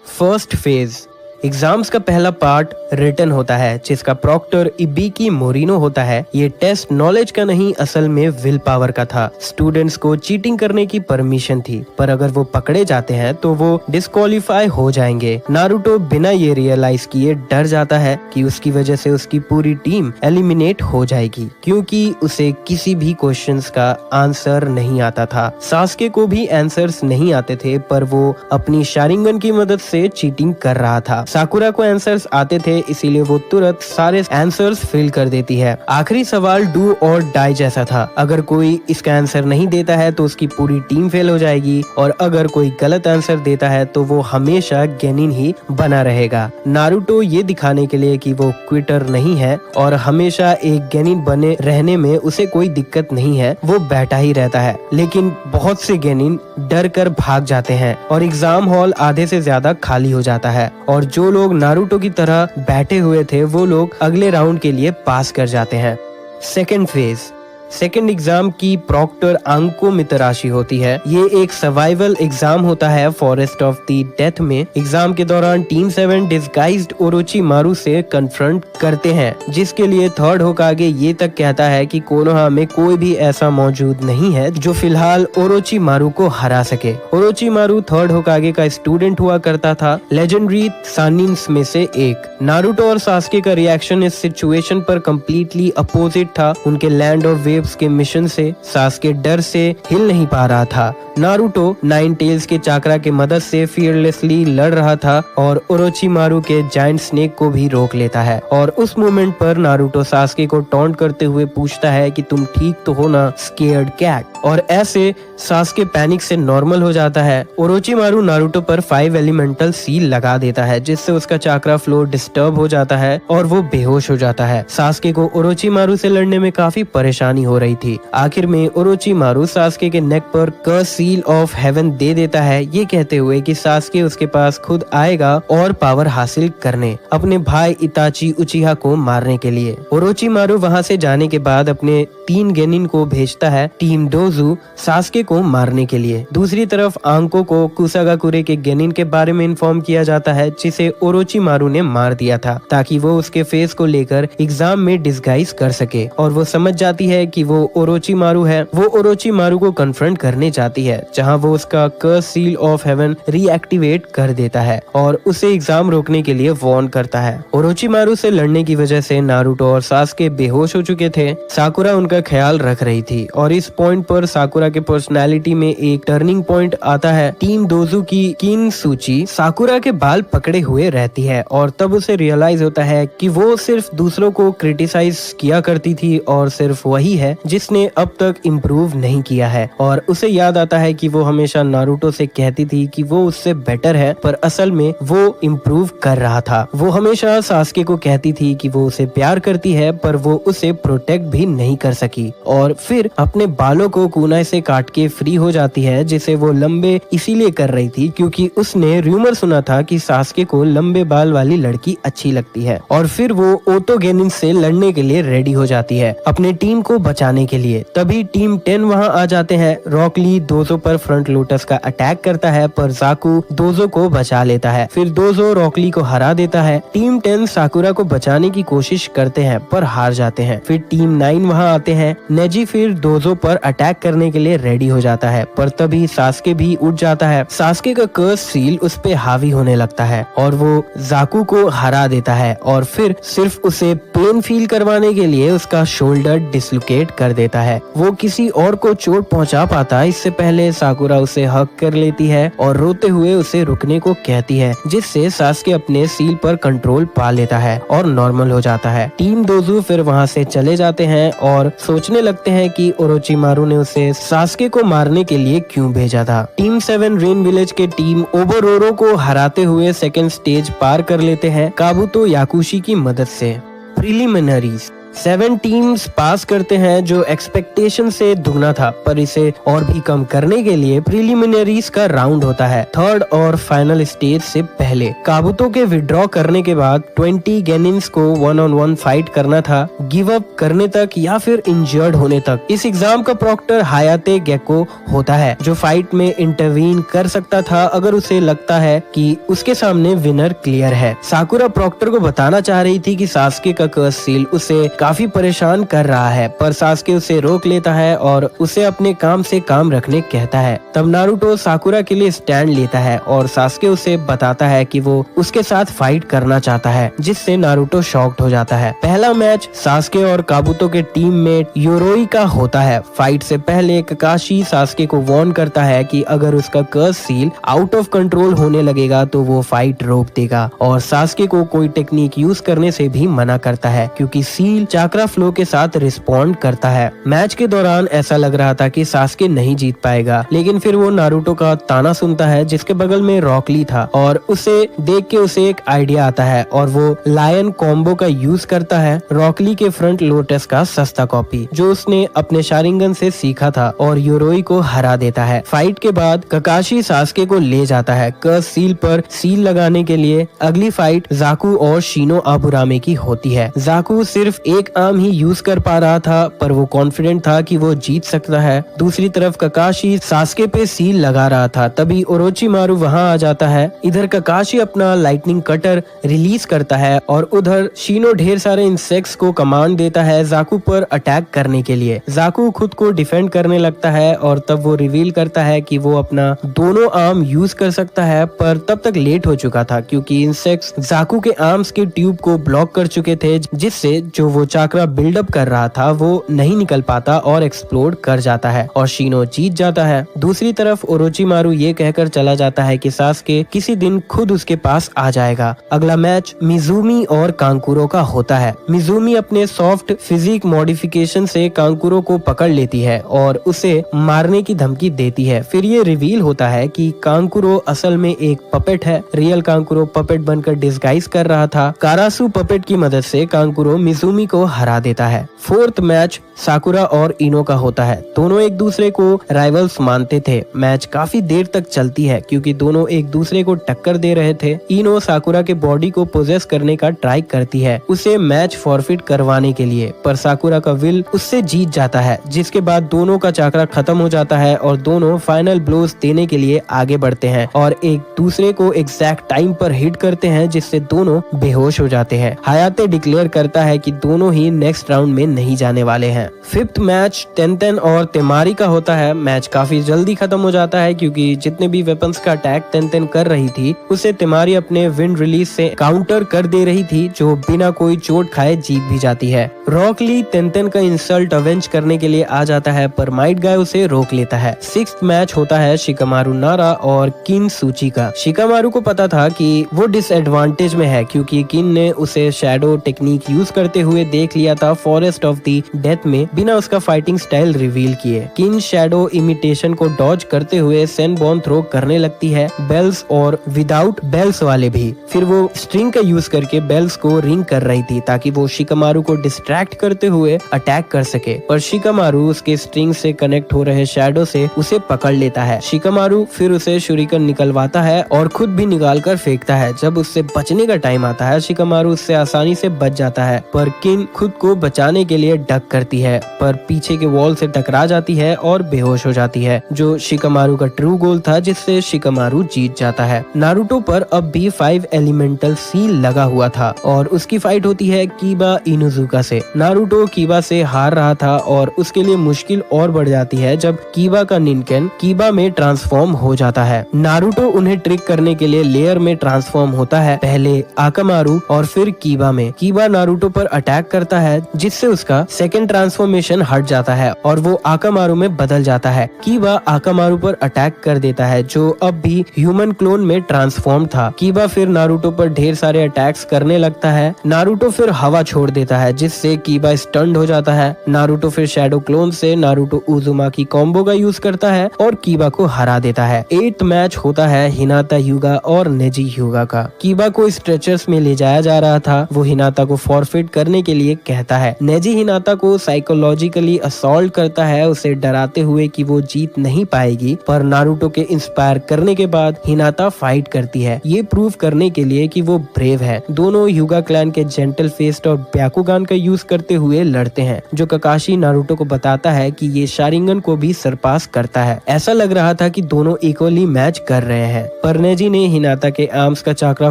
फर्स्ट फेज एग्जाम्स का पहला पार्ट रिटन होता है, जिसका प्रॉक्टर इबिकी मोरिनो होता है। ये टेस्ट नॉलेज का नहीं, असल में विल पावर का था। स्टूडेंट्स को चीटिंग करने की परमिशन थी, पर अगर वो पकड़े जाते हैं तो वो डिस्क्वालीफाई हो जाएंगे। नारुतो बिना ये रियलाइज किए डर जाता है कि उसकी वजह से उसकी पूरी टीम एलिमिनेट हो जाएगी, क्योंकि उसे किसी भी क्वेश्चंस का आंसर नहीं आता था। सास्के को भी आंसर्स नहीं आते थे, पर वो अपनी शारिंगन की मदद से चीटिंग कर रहा था। साकुरा को आंसर्स आते थे, इसीलिए वो तुरंत सारे आंसर्स फिल कर देती है। आखिरी सवाल डू और डाई जैसा था। अगर कोई इसका आंसर नहीं देता है तो उसकी पूरी टीम फेल हो जाएगी, और अगर कोई गलत आंसर देता है तो वो हमेशा गेनिन ही बना रहेगा। नारुतो ये दिखाने के लिए कि वो क्विटर नहीं है और हमेशा एक गेनिन बने रहने में उसे कोई दिक्कत नहीं है, वो बैठा ही रहता है। लेकिन बहुत से गेनिन डर कर भाग जाते हैं और एग्जाम हॉल आधे से ज्यादा खाली हो जाता है, और जो लोग नारुतो की तरह बैठे हुए थे वो लोग अगले राउंड के लिए पास कर जाते हैं। सेकेंड फेज सेकेंड एग्जाम की प्रॉक्टर आंको मितराशी होती है। ये एक सर्वाइवल एग्जाम होता है फॉरेस्ट ऑफ द डेथ में। एग्जाम के दौरान टीम 7 डिस्गाइज्ड ओरोचिमारू से कन्फ्रंट करते हैं, जिसके लिए थर्ड होकागे ये तक कहता है कि कोनोहा में कोई भी ऐसा मौजूद नहीं है जो फिलहाल ओरोचिमारू को हरा सके। ओरोचिमारू थर्ड होकागे का स्टूडेंट हुआ करता था, लेजेंडरी सानिन्स में से एक। नारुतो और सास्के का रिएक्शन इस सिचुएशन पर कम्प्लीटली अपोजिट था। उनके लैंड ऑफ वेव्स के मिशन से सास्के डर से हिल नहीं पा रहा था। नारुतो 9 टेल्स के चाकरा के मदद से फियरलेसली लड़ रहा था और ओरोचिमारू के जायंट स्नेक को भी रोक लेता है। और उस मोमेंट पर नारुतो सास्के को टॉन्ट करते हुए पूछता है कि तुम ठीक तो हो ना, स्केयर्ड कैट। और ऐसे सास्के पैनिक से नॉर्मल हो जाता है। ओरोचिमारू नारुतो पर 5 एलिमेंटल सील लगा देता है, जिससे उसका चाकरा फ्लो डिस्टर्ब हो जाता है और वो बेहोश हो जाता है। सास्के को ओरोचिमारू से लड़ने में काफी परेशानी हो रही थी। आखिर में ओरोचिमारू सास्के के नेक पर कर्स सील ऑफ हेवन दे देता है, ये कहते हुए कि सास्के उसके पास खुद आएगा और पावर हासिल करने, अपने भाई इताची उचिहा को मारने के लिए। ओरोचिमारू वहाँ से जाने के बाद अपने 3 गेनिन को भेजता है टीम डोजू सास्के को मारने के लिए। दूसरी तरफ आंको को कुसागाकुरे के गेनिन के बारे में इन्फॉर्म किया जाता है, जिसे ओरोचिमारू ने मार दिया था, ताकि वो उसके फेस को लेकर एग्जाम में डिस्गाइज कर सके। और वो समझ जाती है कि वो ओरोचिमारू है। वो ओरोचिमारू को कन्फ्रंट करने जाती है, जहां वो उसका कर्स सील ऑफ हेवन रीएक्टिवेट कर देता है और उसे एग्जाम रोकने के लिए वार्न करता है। ओरोचिमारू से लड़ने की वजह से नारुतो और सास्के बेहोश हो चुके थे। साकुरा उनका ख्याल रख रही थी, और इस पॉइंट पर साकुरा के पर्सनालिटी में एक टर्निंग पॉइंट आता है। टीम डोजू की किन सूची साकुरा के बाल पकड़े हुए रहती है, और तब उसे रियलाइज होता है कि वो सिर्फ दूसरों को क्रिटिसाइज किया करती थी और सिर्फ वही है जिसने अब तक इम्प्रूव नहीं किया है। और उसे याद आता है कि वो हमेशा नारुतो से कहती थी कि वो उससे बेटर है, पर असल में वो इम्प्रूव कर रहा था। वो हमेशा सास्के को कहती थी कि वो उसे प्यार करती है, पर वो उसे प्रोटेक्ट भी नहीं कर सकी। और फिर अपने बालों को कुनाई से काट के फ्री हो जाती है, जिसे वो लंबे इसीलिए कर रही थी क्योंकि उसने रूमर सुना था कि सास्के को लंबे बाल वाली लड़की अच्छी लगती है। और फिर वो ओतो गेनिन से लड़ने के लिए रेडी हो जाती है, अपने टीम को बचाने के लिए। तभी टीम 10 वहाँ आ जाते हैं। रॉक ली दोजो पर फ्रंट लोटस का अटैक करता है, पर जाकू दोजो को बचा लेता है। फिर दोजो रॉकली को हरा देता है। टीम 10 साकुरा को बचाने की कोशिश करते हैं, पर हार जाते हैं। फिर टीम 9 वहाँ आते हैं। नेजी फिर दोजो पर अटैक करने के लिए रेडी हो जाता है, पर तभी सास्के भी उठ जाता है। सास्के का कर्स सील उस पे हावी होने लगता है और वो जाकू को हरा देता है, और फिर सिर्फ उसे पेन फील करवाने के लिए उसका शोल्डर डिसलोकेट कर देता है। वो किसी और को चोट पहुंचा पाता इससे पहले साकुरा उसे हक कर लेती है और रोते हुए उसे रुकने को कहती है, जिससे सास्के अपने सील पर कंट्रोल पा लेता है और नॉर्मल हो जाता है। टीम डोजू फिर वहाँ से चले जाते हैं और सोचने लगते हैं कि ओरोचिमारू ने उसे सास्के को मारने के लिए क्यों भेजा था। टीम 7 रेन विलेज के टीम ओबोरोरो को हराते हुए सेकेंड स्टेज पार कर लेते हैं काबुतो याकुशी की मदद से। प्रीलिमिनरीज 7 टीम्स पास करते हैं जो एक्सपेक्टेशन से दुगना था, पर इसे और भी कम करने के लिए प्रीलिमिनरीज का राउंड होता है थर्ड और फाइनल स्टेज से पहले। काबुतो के विड्रॉ करने के बाद 20 गेनिन्स को 1-on-1 फाइट करना था, गिव अप करने तक या फिर इंजर्ड होने तक। इस एग्जाम का प्रॉक्टर हायाते गेको होता है जो फाइट में इंटरवीन कर सकता था अगर उसे लगता है कि उसके सामने विनर क्लियर है। साकुरा प्रॉक्टर को बताना चाह रही थी कि सास्के का कर्स सील उसे काफी परेशान कर रहा है, पर सास्के उसे रोक लेता है और उसे अपने काम से काम रखने कहता है। तब नारुतो साकुरा के लिए स्टैंड लेता है और सास्के उसे बताता है कि वो उसके साथ फाइट करना चाहता है, जिससे नारुतो शॉक्ड हो जाता है। पहला मैच सास्के और काबुतो के टीममेट योरोई का होता है। फाइट से पहले ककाशी सास्के को वार्न करता है कि अगर उसका कर्स सील आउट ऑफ कंट्रोल होने लगेगा तो वो फाइट रोक देगा, और सास्के को कोई टेक्निक यूज करने से भी मना करता है क्योंकि सील चाक्रा फ्लो के साथ रिस्पॉन्ड करता है। मैच के दौरान ऐसा लग रहा था कि सास्के नहीं जीत पाएगा, लेकिन फिर वो नारुतो का ताना सुनता है जिसके बगल में रॉक ली था, और उसे देख के उसे एक आइडिया आता है और वो लायन कॉम्बो का यूज करता है, रॉक ली के फ्रंट लोटस का सस्ता कॉपी जो उसने अपने शारिंगन से सीखा था, और योरोई को हरा देता है। फाइट के बाद ककाशी सास्के को ले जाता है कर्स सील पर सील लगाने के लिए। अगली फाइट जाकू और शिनो आबुरामे की होती है। जाकू सिर्फ एक आर्म ही यूज कर पा रहा था, पर वो कॉन्फिडेंट था कि वो जीत सकता है। दूसरी तरफ ककाशी सास्के पे सील लगा रहा था, तभी ओरोचिमारू वहां आ जाता है। इधर ककाशी अपना लाइटनिंग कटर रिलीज करता है और उधर शिनो ढेर सारे इंसेक्ट्स को कमांड देता है जाकू पर अटैक करने के लिए। जाकू खुद को डिफेंड करने लगता है और तब वो रिवील करता है कि वो अपना दोनों आर्म यूज कर सकता है, पर तब तक लेट हो चुका था क्योंकि इंसेक्ट्स जाकू के आर्म्स के ट्यूब को ब्लॉक कर चुके थे, जिससे जो वो चाकरा बिल्डअप कर रहा था वो नहीं निकल पाता और एक्सप्लोड कर जाता है और शिनो जीत जाता है। दूसरी तरफ ओरोचिमारू ये कहकर चला जाता है कि सास्के किसी दिन खुद उसके पास आ जाएगा। अगला मैच मिजुमी और कांकुरो का होता है। मिजुमी अपने सॉफ्ट फिजिक मॉडिफिकेशन से कांकुरो को पकड़ लेती है और उसे मारने की धमकी देती है। फिर ये रिवील होता है कि कांकुरो असल में एक पपेट है। रियल कांकुरो पपेट बनकर डिस्गाइज कर रहा था। कारासु पपेट की मदद से कांकुरो मिजुमी को हरा देता है। फोर्थ मैच साकुरा और इनो का होता है। दोनों एक दूसरे को राइवल्स मानते थे। मैच काफी देर तक चलती है क्योंकि दोनों एक दूसरे को टक्कर दे रहे थे। इनो साकुरा के बॉडी को पोजेस करने का ट्राई करती है उसे मैच फॉरफिट करवाने के लिए, पर साकुरा का विल उससे जीत जाता है, जिसके बाद दोनों का चाकरा खत्म हो जाता है और दोनों फाइनल ब्लोज देने के लिए आगे बढ़ते हैं और एक दूसरे को एग्जैक्ट टाइम पर हिट करते हैं, जिससे दोनों बेहोश हो जाते हैं। हायाते डिक्लेयर करता है कि दोनों ही नेक्स्ट राउंड में नहीं जाने वाले हैं। फिफ्थ मैच टेंटेन और तेमारी का होता है। मैच काफी जल्दी खत्म हो जाता है क्योंकि जितने भी वेपन्स का अटैक टेंटेन कर रही थी उसे तेमारी अपने विंड रिलीज से काउंटर कर दे रही थी, जो बिना कोई चोट खाए जीत भी जाती है। रॉक ली टेंटेन का इंसल्ट अवेंज करने के लिए आ जाता है, पर माइट गाय उसे रोक लेता है। सिक्स्थ मैच होता है शिकामारू नारा और किन सूची का। शिकामारू को पता था कि वो डिसएडवांटेज में है क्योंकि किन ने उसे शैडो टेक्निक यूज करते हुए देख लिया था फॉरेस्ट ऑफ द डेथ में बिना उसका फाइटिंग स्टाइल रिवील किए। किन शैडो इमिटेशन को डॉज करते हुए सेनबॉन थ्रो करने लगती है, बेल्स और विदाउट बेल्स वाले भी। फिर वो स्ट्रिंग का यूज करके बेल्स को रिंग कर रही थी ताकि वो शिकामारू को डिस्ट्रैक्ट करते हुए अटैक कर सके, पर शिकामारू उसके स्ट्रिंग से कनेक्ट हो रहे शैडो से उसे पकड़ लेता है। शिकामारू फिर उसे शुरिकन निकलवाता है और खुद भी निकाल कर फेंकता है। जब उससे बचने का टाइम आता है शिकामारू उससे आसानी से बच जाता है, पर किन खुद को बचाने के लिए डक करती है, पर पीछे के वॉल से टकरा जाती है और बेहोश हो जाती है, जो शिकामारू का ट्रू गोल था जिससे शिकामारू जीत जाता है। नारुतो पर अब भी 5 एलिमेंटल सील लगा हुआ था और उसकी फाइट होती है कीबा इनुजुका से। नारुतो कीबा से हार रहा था और उसके लिए मुश्किल और बढ़ जाती है जब कीबा का निनकेन कीबा में ट्रांसफॉर्म हो जाता है। नारुतो उन्हें ट्रिक करने के लिए लेयर में ट्रांसफॉर्म होता है, पहले आकामारू और फिर कीबा में। कीबा नारुतो पर अटैक करता है जिससे उसका सेकंड ट्रांसफॉर्मेशन हट जाता है और वो आकामारू में बदल जाता है। कीबा आकामारू पर अटैक कर देता है जो अब भी ह्यूमन क्लोन में ट्रांसफॉर्म था। कीबा फिर नारुतो पर ढेर सारे अटैक्स करने लगता है। नारुतो फिर हवा छोड़ देता है जिससे कीबा स्टन्ड हो जाता है। नारुतो फिर शैडो क्लोन से नारुतो उजुमाकी कॉम्बो का यूज करता है और कीबा को हरा देता है। 8th मैच होता है हिनाता ह्यूगा और नेजी ह्यूगा का। कीबा को स्ट्रेचर्स में ले जाया जा रहा था। वो हिनाता को फॉरफिट करने के लिए कहता है। नेजी हिनाता को साइकोलॉजिकली असॉल्ट करता है, उसे डराते हुए कि वो जीत नहीं पाएगी, पर नारुतो के इंस्पायर करने के बाद हिनाता फाइट करती है, ये प्रूव करने के लिए कि वो ब्रेव है। दोनों ह्यूगा क्लैन के जेंटल फेस्ट और ब्याकुगान का यूज करते हुए लड़ते हैं, जो ककाशी नारुतो को बताता है कि ये शारिंगन को भी सरपास करता है। ऐसा लग रहा था कि दोनों इक्वली मैच कर रहे हैं, पर नेजी ने हिनाता के आर्म्स का चाक्रा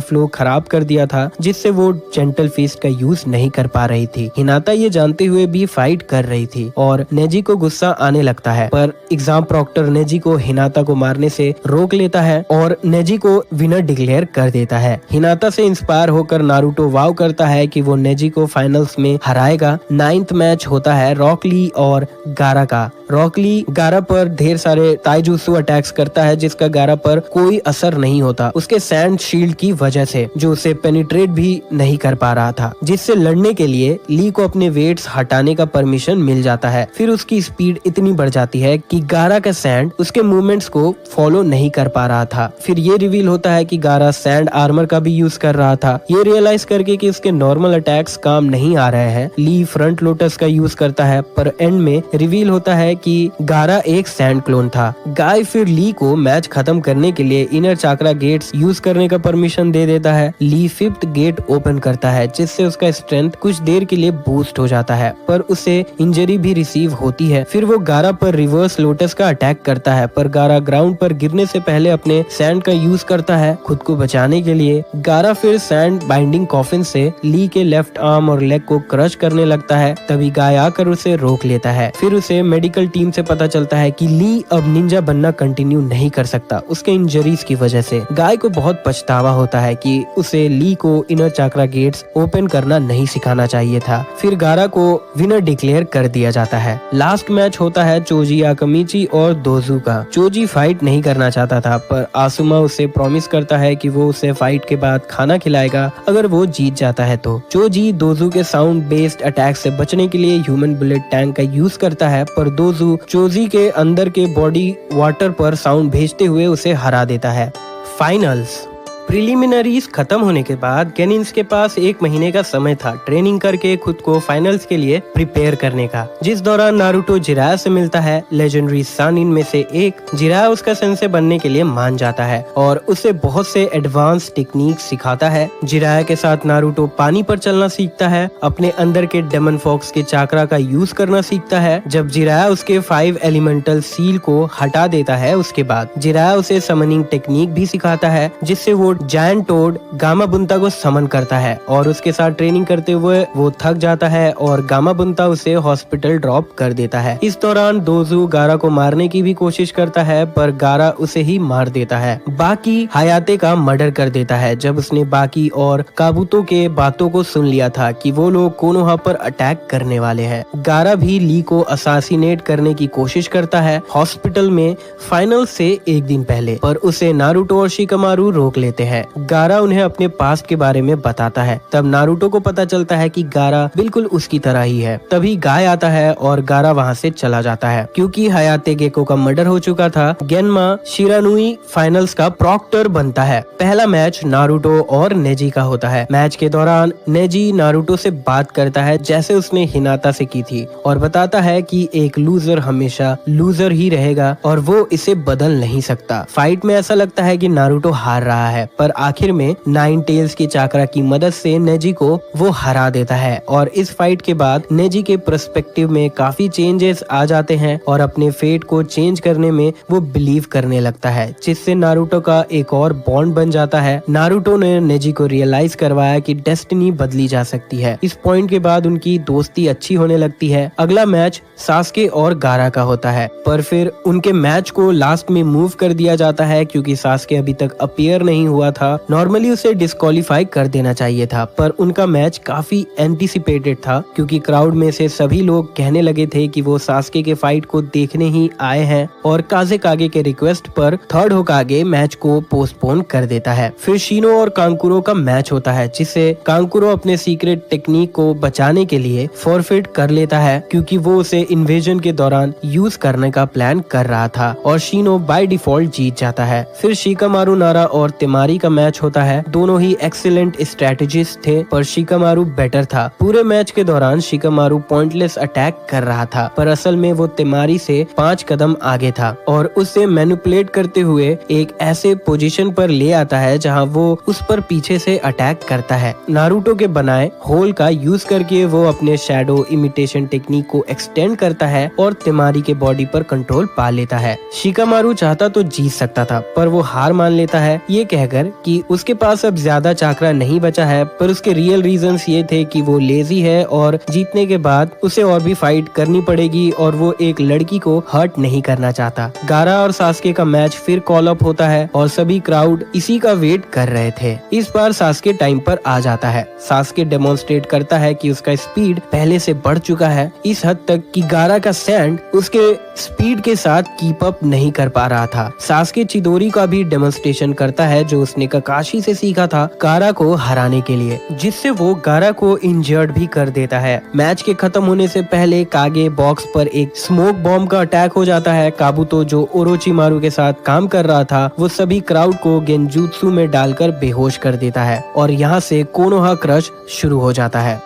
फ्लो खराब कर दिया था जिससे वो जेंटल फेस्ट का यूज नहीं कर पा रही थी। हिनाता ये जानते हुए भी फाइट कर रही थी और नेजी को गुस्सा आने लगता है, पर एग्जाम प्रॉक्टर नेजी को हिनाता को मारने से रोक लेता है और नेजी को विनर डिक्लेयर कर देता है। हिनाता से इंस्पायर होकर नारुतो वाव करता है कि वो नेजी को फाइनल्स में हराएगा। 9th मैच होता है रॉक ली और गारा का। रॉक ली गारा पर ढेर सारे ताइजुत्सु अटैक्स करता है जिसका गारा पर कोई असर नहीं होता उसके सैंड शील्ड की वजह से, जो उसे पेनिट्रेट भी नहीं कर पा रहा था, जिससे लड़ने के लिए ली को अपने वेट्स हटाने का परमिशन मिल जाता है। फिर उसकी स्पीड इतनी बढ़ जाती है कि गारा का सैंड उसके मूवमेंट्स को फॉलो नहीं कर पा रहा था। फिर ये रिवील होता है कि गारा सैंड आर्मर का भी यूज कर रहा था। ये रियलाइज करके कि उसके नॉर्मल अटैक्स काम नहीं आ रहे हैं, ली फ्रंट लोटस का यूज करता है, पर एंड में रिवील होता है कि गारा एक सैंड क्लोन था। गाय फिर ली को मैच खत्म करने के लिए इनर चाक्रा गेट्स यूज करने का परमिशन दे देता है। ली 5th गेट ओपन करता है जिससे उसका स्ट्रेंथ कुछ देर के लिए बूस्ट हो जाता है, पर उसे इंजरी भी रिसीव होती है। फिर वो गारा पर रिवर्स लोटस का अटैक करता है, पर गारा ग्राउंड पर गिरने से पहले अपने सैंड का यूज करता है खुद को बचाने के लिए। गारा फिर सैंड बाइंडिंग कॉफिन से ली के लेफ्ट आर्म और लेग को क्रश करने लगता है, तभी गाय आकर उसे रोक लेता है। फिर उसे मेडिकल टीम से पता चलता है कि ली अब निंजा बनना कंटिन्यू नहीं कर सकता उसके इंजरीज की वजह से। गाय को बहुत पछतावा होता है कि उसे ली को इनर चाक्रा गेट्स ओपन करना नहीं सिखाना चाहिए था। फिर गारा को विनर डिक्लेयर कर दिया जाता है। लास्ट मैच होता है चोजी याकमिची और दोजू का। चोजी फाइट नहीं करना चाहता था, पर आसुमा उसे प्रॉमिस करता है कि वो उसे फाइट के बाद खाना खिलाएगा अगर वो जीत जाता है तो। चोजी दोजू के साउंड बेस्ड अटैक से बचने के लिए ह्यूमन बुलेट टैंक का यूज करता है, पर दोजू चोजी के अंदर के बॉडी वाटर पर साउंड भेजते हुए उसे हरा देता है। फाइनल्स प्रिलिमिनरीज खत्म होने के बाद गेनिन्स के पास 1 महीने का समय था ट्रेनिंग करके खुद को फाइनल्स के लिए प्रिपेयर करने का, जिस दौरान नारुतो जिराया से मिलता है। लेजेंडरी सानिन में से एक जिराया उसका सेंसे बनने के लिए मान जाता है और उसे बहुत से एडवांस टेक्निक सिखाता है। जिराया के साथ नारुतो पानी पर चलना सीखता है, अपने अंदर के डेमन फॉक्स के चाक्रा का यूज करना सीखता है। जब जिराया उसके 5 एलिमेंटल सील को हटा देता है, उसके बाद जिराया उसे समनिंग टेक्निक भी सिखाता है जिससे वो जायंट टोड गामा बुंता को समन करता है और उसके साथ ट्रेनिंग करते हुए वो थक जाता है और गामा बुंता उसे हॉस्पिटल ड्रॉप कर देता है। इस दौरान दोजू गारा को मारने की भी कोशिश करता है, पर गारा उसे ही मार देता है। बाकी हायाते का मर्डर कर देता है जब उसने बाकी और काबूतो के बातों को सुन लिया था कि वो लोग कोनोहा पर अटैक करने वाले हैं। गारा भी ली को असासिनेट करने की कोशिश करता है हॉस्पिटल में फाइनल से 1 दिन पहले, पर उसे नारुतो और शिकामारू रोक लेते हैं। गारा उन्हें अपने पास्ट के बारे में बताता है। तब नारुतो को पता चलता है कि गारा बिल्कुल उसकी तरह ही है। तभी गाय आता है और गारा वहाँ से चला जाता है। क्योंकि हायाते गेको का मर्डर हो चुका था, गेनमा शिरानुई फाइनल्स का प्रॉक्टर बनता है। पहला मैच नारुतो और नेजी का होता है। मैच के दौरान नेजी नारुतो से बात करता है जैसे उसने हिनाता से की थी और बताता है कि एक लूजर हमेशा लूजर ही रहेगा और वो इसे बदल नहीं सकता। फाइट में ऐसा लगता है कि नारुतो हार रहा है, पर आखिर में 9 टेल्स की चाक्रा की मदद से नेजी को वो हरा देता है और इस फाइट के बाद नेजी के पर्सपेक्टिव में काफी चेंजेस आ जाते हैं और अपने फेट को चेंज करने में वो बिलीव करने लगता है, जिससे नारुतो का एक और बॉन्ड बन जाता है। नारुतो ने नेजी को रियलाइज करवाया कि डेस्टिनी बदली जा सकती है। इस पॉइंट के बाद उनकी दोस्ती अच्छी होने लगती है। अगला मैच सास्के और गारा का होता है, पर फिर उनके मैच को लास्ट में मूव कर दिया जाता है क्योंकि सास्के अभी तक अपीयर नहीं हुआ हुआ था, नॉर्मली उसे डिस्क्वालीफाई कर देना चाहिए था, पर उनका मैच काफी एंटिसिपेटेड था क्योंकि क्राउड में से सभी लोग कहने लगे थे कि वो सास्के के फाइट को देखने ही आए हैं और काज़ेकागे के रिक्वेस्ट पर थर्ड होकागे मैच को पोस्टपोन कर देता है। फिर शिनो और कांकुरो का मैच होता है जिससे कांकुरो अपने सीक्रेट टेक्निक को बचाने के लिए फॉरफिट कर लेता है क्योंकि वो उसे इन्वेजन के दौरान यूज करने का प्लान कर रहा था और शिनो बाय डिफॉल्ट जीत जाता है। फिर शिकामारू नारा और तेमारी का मैच होता है। दोनों ही एक्सीलेंट स्ट्रेटेजिस्ट थे पर शिकामारू बेटर था। पूरे मैच के दौरान शिकामारू पॉइंटलेस अटैक कर रहा था पर असल में वो तेमारी से 5 कदम आगे था और उससे मैनिपुलेट करते हुए एक ऐसे पोजीशन पर ले आता है जहां वो उस पर पीछे से अटैक करता है। नारुतो के बनाए होल का यूज करके वो अपने शैडो इमिटेशन टेक्निक को एक्सटेंड करता है और तेमारी के बॉडी पर कंट्रोल पा लेता है। शिकामारू चाहता तो जीत सकता था पर वो हार मान लेता है ये कहकर कि उसके पास अब ज्यादा चाकरा नहीं बचा है, पर उसके रियल रीजंस ये थे कि वो लेजी है और जीतने के बाद उसे और भी फाइट करनी पड़ेगी और वो एक लड़की को हर्ट नहीं करना चाहता। गारा और सास्के का मैच फिर कॉल अप होता है और सभी क्राउड इसी का वेट कर रहे थे। इस बार सास्के टाइम पर आ जाता है। सास्के डेमोन्स्ट्रेट करता है कि उसका स्पीड पहले से बढ़ चुका है, इस हद तक कि गारा का सैंड उसके स्पीड के साथ कीप अप नहीं कर पा रहा था। सास्के चिदोरी का भी डेमोन्स्ट्रेशन करता है जो उसने काकाशी से सीखा था गारा को हराने के लिए, जिससे वो गारा को इंजर्ड भी कर देता है। मैच के खत्म होने से पहले कागे बॉक्स पर एक स्मोक बॉम्ब का अटैक हो जाता है। काबुतो जो ओरोचिमारू के साथ काम कर रहा था वो सभी क्राउड को गेंजुत्सु में डालकर बेहोश कर देता है और यहाँ से कोनोहा क्रश शुरू हो जाता है।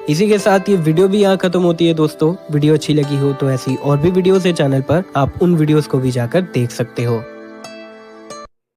इसी के साथ ये वीडियो भी यहाँ खत्म होती है। दोस्तों वीडियो अच्छी लगी हो तो ऐसी और भी वीडियोस है चैनल पर, आप उन वीडियोस को भी जाकर देख सकते हो।